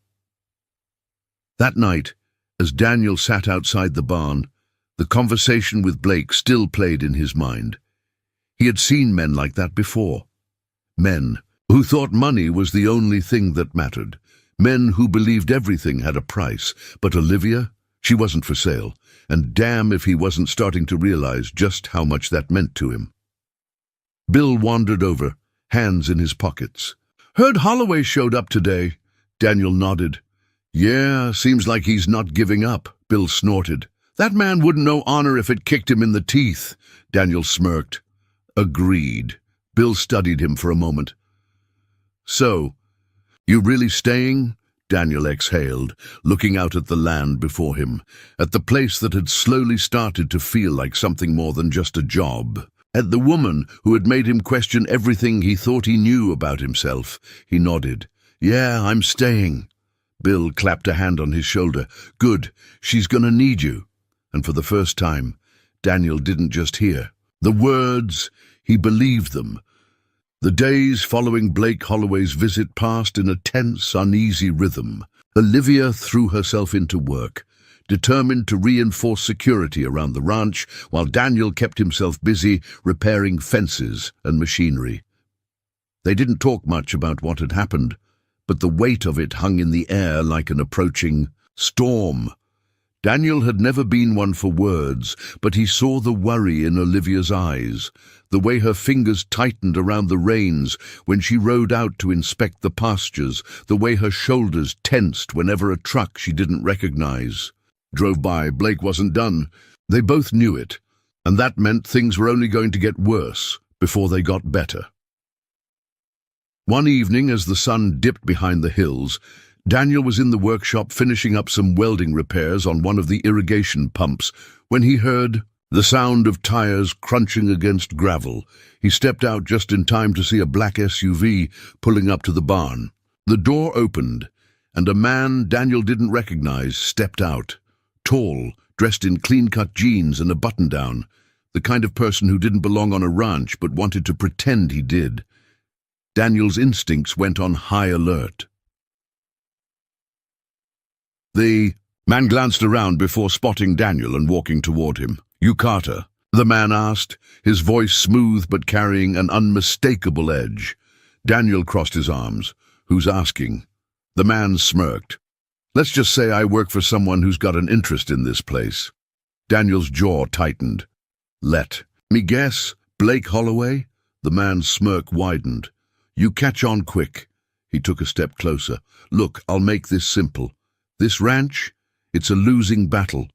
That night, as Daniel sat outside the barn, the conversation with Blake still played in his mind. He had seen men like that before. Men who thought money was the only thing that mattered. Men who believed everything had a price. But Olivia, she wasn't for sale, and damn if he wasn't starting to realize just how much that meant to him. Bill wandered over, hands in his pockets. Heard Holloway showed up today. Daniel nodded. Yeah, seems like he's not giving up, Bill snorted. That man wouldn't know honor if it kicked him in the teeth. Daniel smirked. Agreed. Bill studied him for a moment. So, you really staying? Daniel exhaled, looking out at the land before him, at the place that had slowly started to feel like something more than just a job. At the woman who had made him question everything he thought he knew about himself. He nodded. Yeah, I'm staying. Bill clapped a hand on his shoulder. Good, she's gonna need you. And for the first time, Daniel didn't just hear the words, he believed them. The days following Blake Holloway's visit passed in a tense, uneasy rhythm. Olivia threw herself into work, determined to reinforce security around the ranch, while Daniel kept himself busy repairing fences and machinery. They didn't talk much about what had happened, but the weight of it hung in the air like an approaching storm. Daniel had never been one for words, but he saw the worry in Olivia's eyes, the way her fingers tightened around the reins when she rode out to inspect the pastures, the way her shoulders tensed whenever a truck she didn't recognize drove by. Blake wasn't done. They both knew it, and that meant things were only going to get worse before they got better. One evening, as the sun dipped behind the hills, Daniel was in the workshop finishing up some welding repairs on one of the irrigation pumps when he heard the sound of tires crunching against gravel. He stepped out just in time to see a black SUV pulling up to the barn. The door opened, and a man Daniel didn't recognize stepped out. Tall, dressed in clean-cut jeans and a button-down, the kind of person who didn't belong on a ranch but wanted to pretend he did. Daniel's instincts went on high alert. The man glanced around before spotting Daniel and walking toward him. You Carter? The man asked, his voice smooth but carrying an unmistakable edge. Daniel crossed his arms. Who's asking? The man smirked. Let's just say I work for someone who's got an interest in this place. Daniel's jaw tightened. Let me guess, Blake Holloway? The man's smirk widened. You catch on quick. He took a step closer. Look, I'll make this simple. This ranch? It's a losing battle.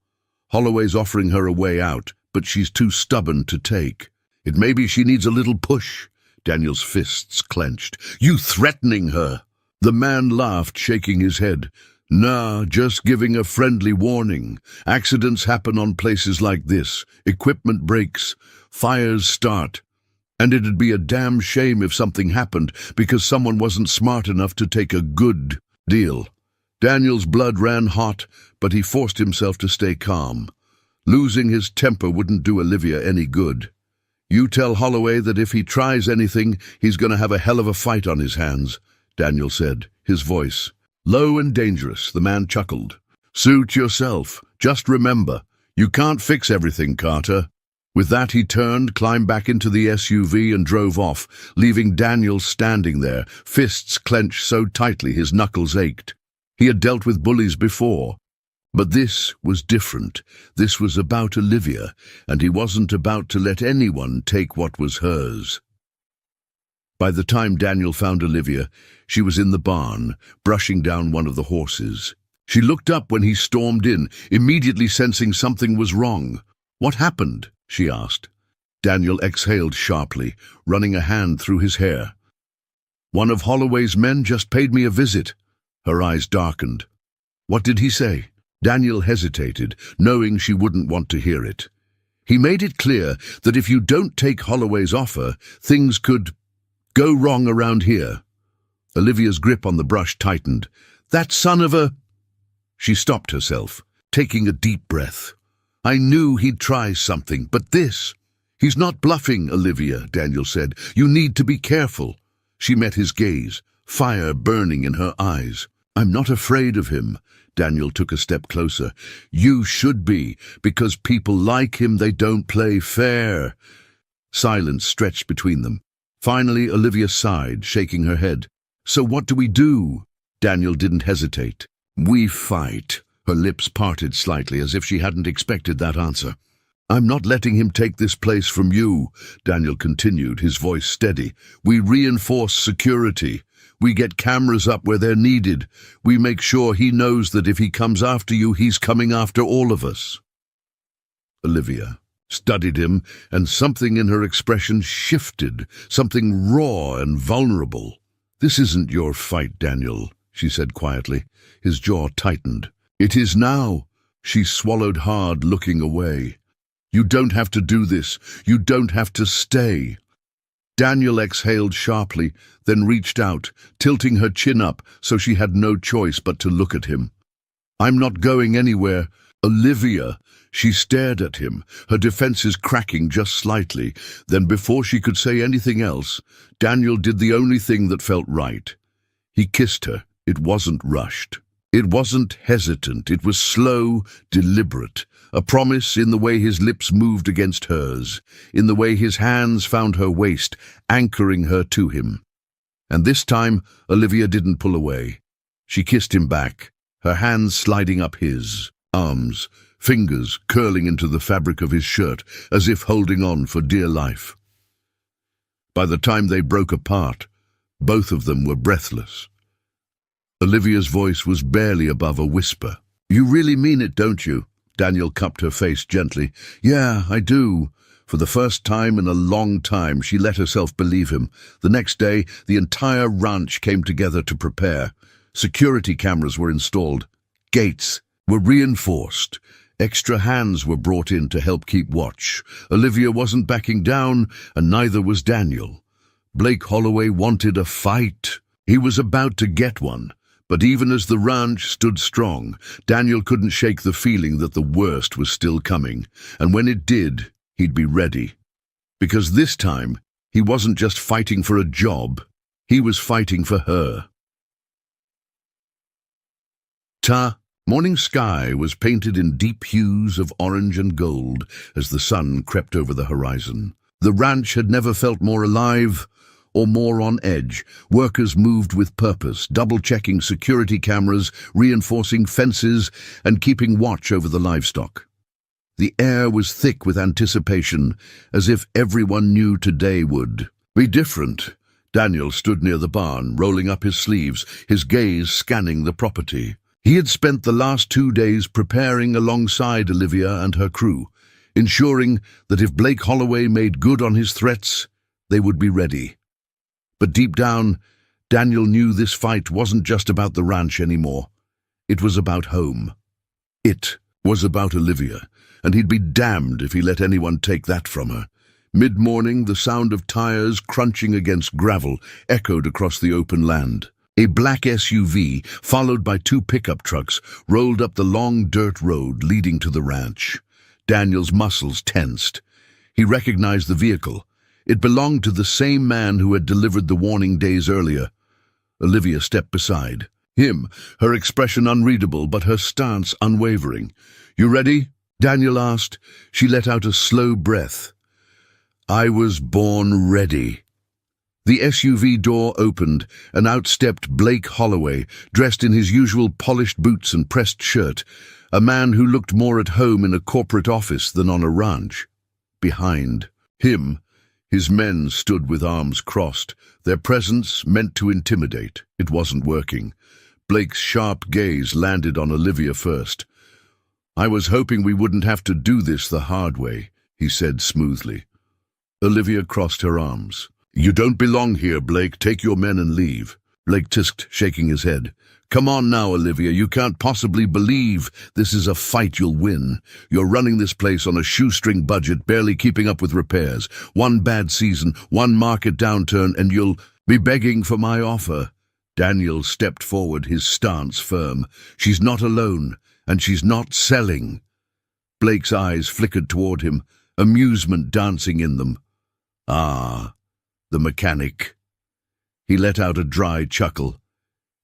Holloway's offering her a way out, but she's too stubborn to take. It may be she needs a little push. Daniel's fists clenched. You threatening her? The man laughed, shaking his head. Nah, just giving a friendly warning. Accidents happen on places like this. Equipment breaks. Fires start. And it'd be a damn shame if something happened because someone wasn't smart enough to take a good deal. Daniel's blood ran hot, but he forced himself to stay calm. Losing his temper wouldn't do Olivia any good. You tell Holloway that if he tries anything, he's going to have a hell of a fight on his hands, Daniel said, his voice low and dangerous. The man chuckled. Suit yourself. Just remember, you can't fix everything, Carter. With that, he turned, climbed back into the SUV and drove off, leaving Daniel standing there, fists clenched so tightly his knuckles ached. He had dealt with bullies before. But this was different. This was about Olivia, and he wasn't about to let anyone take what was hers. By the time Daniel found Olivia, she was in the barn, brushing down one of the horses. She looked up when he stormed in, immediately sensing something was wrong. What happened? She asked. Daniel exhaled sharply, running a hand through his hair. One of Holloway's men just paid me a visit. Her eyes darkened. What did he say? Daniel hesitated, knowing she wouldn't want to hear it. He made it clear that if you don't take Holloway's offer, things could go wrong around here. Olivia's grip on the brush tightened. That son of a... She stopped herself, taking a deep breath. I knew he'd try something, but this... He's not bluffing, Olivia, Daniel said. You need to be careful. She met his gaze, fire burning in her eyes. I'm not afraid of him. Daniel took a step closer. You should be, because people like him, they don't play fair. Silence stretched between them. Finally, Olivia sighed, shaking her head. So what do we do? Daniel didn't hesitate. We fight. Her lips parted slightly, as if she hadn't expected that answer. I'm not letting him take this place from you, Daniel continued, his voice steady. We reinforce security. We get cameras up where they're needed. We make sure he knows that if he comes after you, he's coming after all of us. Olivia studied him, and something in her expression shifted, something raw and vulnerable. This isn't your fight, Daniel, she said quietly. His jaw tightened. It is now. She swallowed hard, looking away. You don't have to do this. You don't have to stay. Daniel exhaled sharply, then reached out, tilting her chin up so she had no choice but to look at him. I'm not going anywhere. Olivia. She stared at him, her defenses cracking just slightly. Then before she could say anything else, Daniel did the only thing that felt right. He kissed her. It wasn't rushed. It wasn't hesitant. It was slow, deliberate. A promise in the way his lips moved against hers, in the way his hands found her waist, anchoring her to him. And this time, Olivia didn't pull away. She kissed him back, her hands sliding up his arms, fingers curling into the fabric of his shirt, as if holding on for dear life. By the time they broke apart, both of them were breathless. Olivia's voice was barely above a whisper. You really mean it, don't you? Daniel cupped her face gently. Yeah, I do. For the first time in a long time, she let herself believe him. The next day, the entire ranch came together to prepare. Security cameras were installed. Gates were reinforced. Extra hands were brought in to help keep watch. Olivia wasn't backing down, and neither was Daniel. Blake Holloway wanted a fight. He was about to get one. But even as the ranch stood strong, Daniel couldn't shake the feeling that the worst was still coming. And when it did, he'd be ready. Because this time, he wasn't just fighting for a job. He was fighting for her. Morning sky was painted in deep hues of orange and gold as the sun crept over the horizon. The ranch had never felt more alive or more on edge. Workers moved with purpose, double-checking security cameras, reinforcing fences, and keeping watch over the livestock. The air was thick with anticipation, as if everyone knew today would be different. Daniel stood near the barn, rolling up his sleeves, his gaze scanning the property. He had spent the last 2 days preparing alongside Olivia and her crew, ensuring that if Blake Holloway made good on his threats, they would be ready. But deep down, Daniel knew this fight wasn't just about the ranch anymore. It was about home. It was about Olivia, and he'd be damned if he let anyone take that from her. Mid-morning, the sound of tires crunching against gravel echoed across the open land. A black SUV, followed by 2 pickup trucks, rolled up the long dirt road leading to the ranch. Daniel's muscles tensed. He recognized the vehicle. It belonged to the same man who had delivered the warning days earlier. Olivia stepped beside him, her expression unreadable but her stance unwavering. "You ready?" Daniel asked. She let out a slow breath. "I was born ready." The SUV door opened, and out stepped Blake Holloway, dressed in his usual polished boots and pressed shirt, a man who looked more at home in a corporate office than on a ranch. Behind him, his men stood with arms crossed, their presence meant to intimidate. It wasn't working. Blake's sharp gaze landed on Olivia first. "I was hoping we wouldn't have to do this the hard way," he said smoothly. Olivia crossed her arms. "You don't belong here, Blake. Take your men and leave." Blake tisked, shaking his head. "Come on now, Olivia. You can't possibly believe this is a fight you'll win. You're running this place on a shoestring budget, barely keeping up with repairs. One bad season, one market downturn, and you'll be begging for my offer." Daniel stepped forward, his stance firm. "She's not alone, and she's not selling." Blake's eyes flickered toward him, amusement dancing in them. "Ah, the mechanic." He let out a dry chuckle.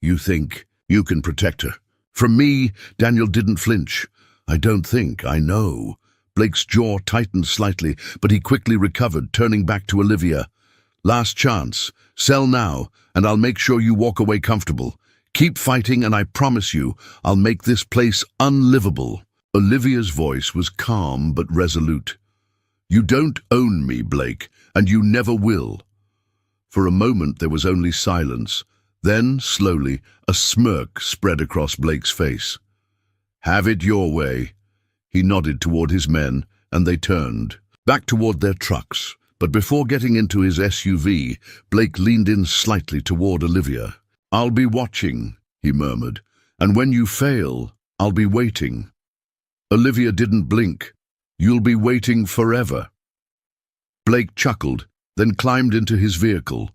"You think you can protect her?" "From me?" Daniel didn't flinch. "I don't think, I know." Blake's jaw tightened slightly, but he quickly recovered, turning back to Olivia. "Last chance. Sell now, and I'll make sure you walk away comfortable. Keep fighting, and I promise you, I'll make this place unlivable." Olivia's voice was calm but resolute. "You don't own me, Blake, and you never will." For a moment there was only silence. Then, slowly, a smirk spread across Blake's face. "Have it your way." He nodded toward his men, and they turned back toward their trucks. But before getting into his SUV, Blake leaned in slightly toward Olivia. "I'll be watching," he murmured, "and when you fail, I'll be waiting." Olivia didn't blink. "You'll be waiting forever." Blake chuckled, then climbed into his vehicle.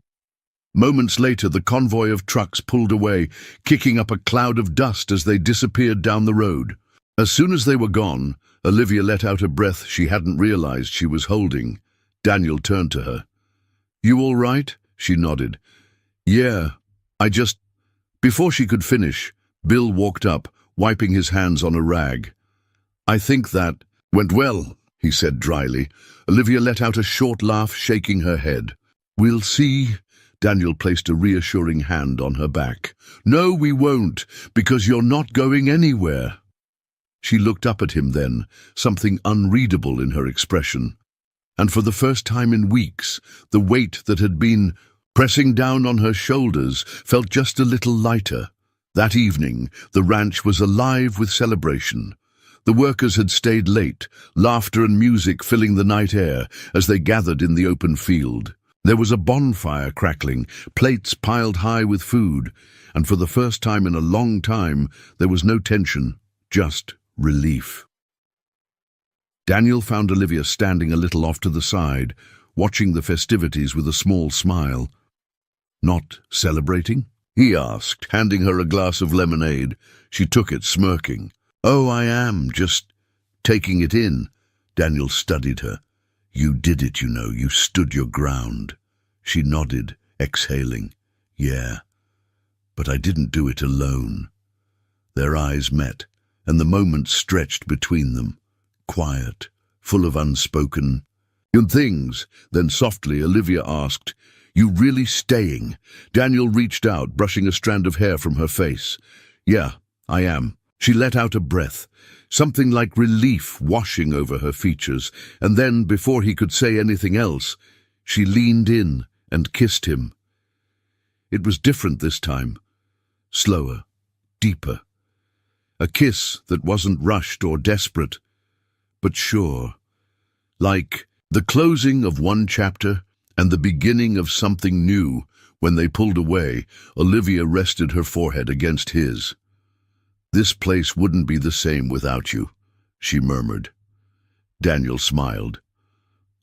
Moments later, the convoy of trucks pulled away, kicking up a cloud of dust as they disappeared down the road. As soon as they were gone, Olivia let out a breath she hadn't realized she was holding. Daniel turned to her. "You all right?" She nodded. "Yeah, I just—" Before she could finish, Bill walked up, wiping his hands on a rag. "I think that went well," he said dryly. Olivia let out a short laugh, shaking her head. "We'll see." Daniel placed a reassuring hand on her back. "No, we won't, because you're not going anywhere." She looked up at him then, something unreadable in her expression. And for the first time in weeks, the weight that had been pressing down on her shoulders felt just a little lighter. That evening, the ranch was alive with celebration. The workers had stayed late, laughter and music filling the night air as they gathered in the open field. There was a bonfire crackling, plates piled high with food, and for the first time in a long time, there was no tension, just relief. Daniel found Olivia standing a little off to the side, watching the festivities with a small smile. "Not celebrating?" he asked, handing her a glass of lemonade. She took it, smirking. "Oh, I am, just taking it in." Daniel studied her. "You did it, you know. You stood your ground." She nodded, exhaling. "Yeah, but I didn't do it alone." Their eyes met, and the moment stretched between them. Quiet, full of unspoken things. Then softly, Olivia asked, You really staying? Daniel reached out, brushing a strand of hair from her face. Yeah, I am. She let out a breath, something like relief washing over her features, and then, before he could say anything else, she leaned in and kissed him. It was different this time. Slower, deeper. A kiss that wasn't rushed or desperate, but sure. Like the closing of one chapter and the beginning of something new. When they pulled away, Olivia rested her forehead against his. "This place wouldn't be the same without you," she murmured. Daniel smiled.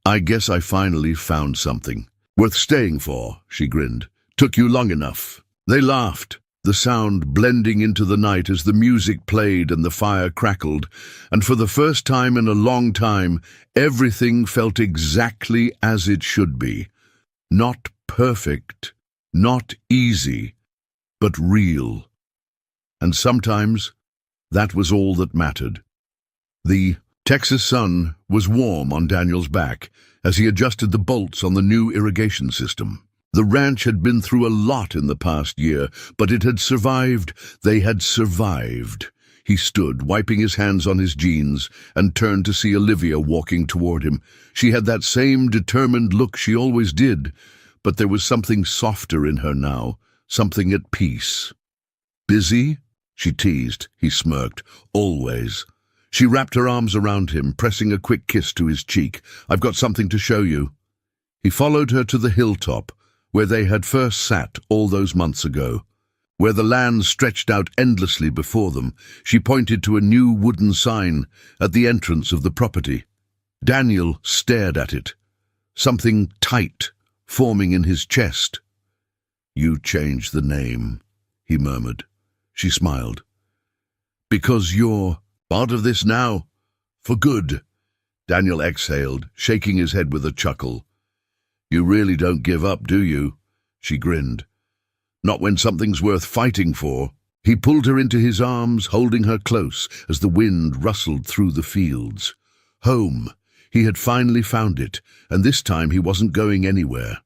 "I guess I finally found something worth staying for," she grinned. "Took you long enough." They laughed, the sound blending into the night as the music played and the fire crackled, and for the first time in a long time, everything felt exactly as it should be. Not perfect, not easy, but real. And sometimes, that was all that mattered. The Texas sun was warm on Daniel's back as he adjusted the bolts on the new irrigation system. The ranch had been through a lot in the past year, but it had survived. They had survived. He stood, wiping his hands on his jeans, and turned to see Olivia walking toward him. She had that same determined look she always did, but there was something softer in her now, something at peace. "Busy?" she teased. He smirked. "Always." She wrapped her arms around him, pressing a quick kiss to his cheek. "I've got something to show you." He followed her to the hilltop, where they had first sat all those months ago. Where the land stretched out endlessly before them, she pointed to a new wooden sign at the entrance of the property. Daniel stared at it, something tight forming in his chest. "You changed the name," he murmured. She smiled. "Because you're part of this now, for good." Daniel exhaled, shaking his head with a chuckle. "You really don't give up, do you?" She grinned. "Not when something's worth fighting for." He pulled her into his arms, holding her close as the wind rustled through the fields. Home. He had finally found it, and this time he wasn't going anywhere.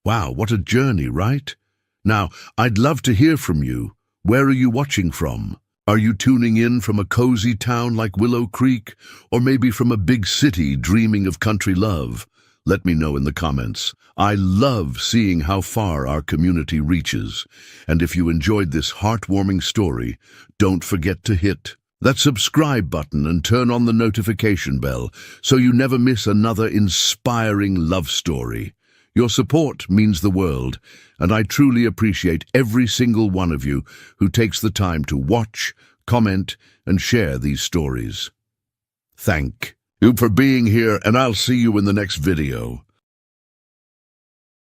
Wow, what a journey, right? Now, I'd love to hear from you. Where are you watching from? Are you tuning in from a cozy town like Willow Creek, or maybe from a big city dreaming of country love? Let me know in the comments. I love seeing how far our community reaches. And if you enjoyed this heartwarming story, don't forget to hit that subscribe button and turn on the notification bell so you never miss another inspiring love story. Your support means the world, and I truly appreciate every single one of you who takes the time to watch, comment, and share these stories. Thank you for being here, and I'll see you in the next video.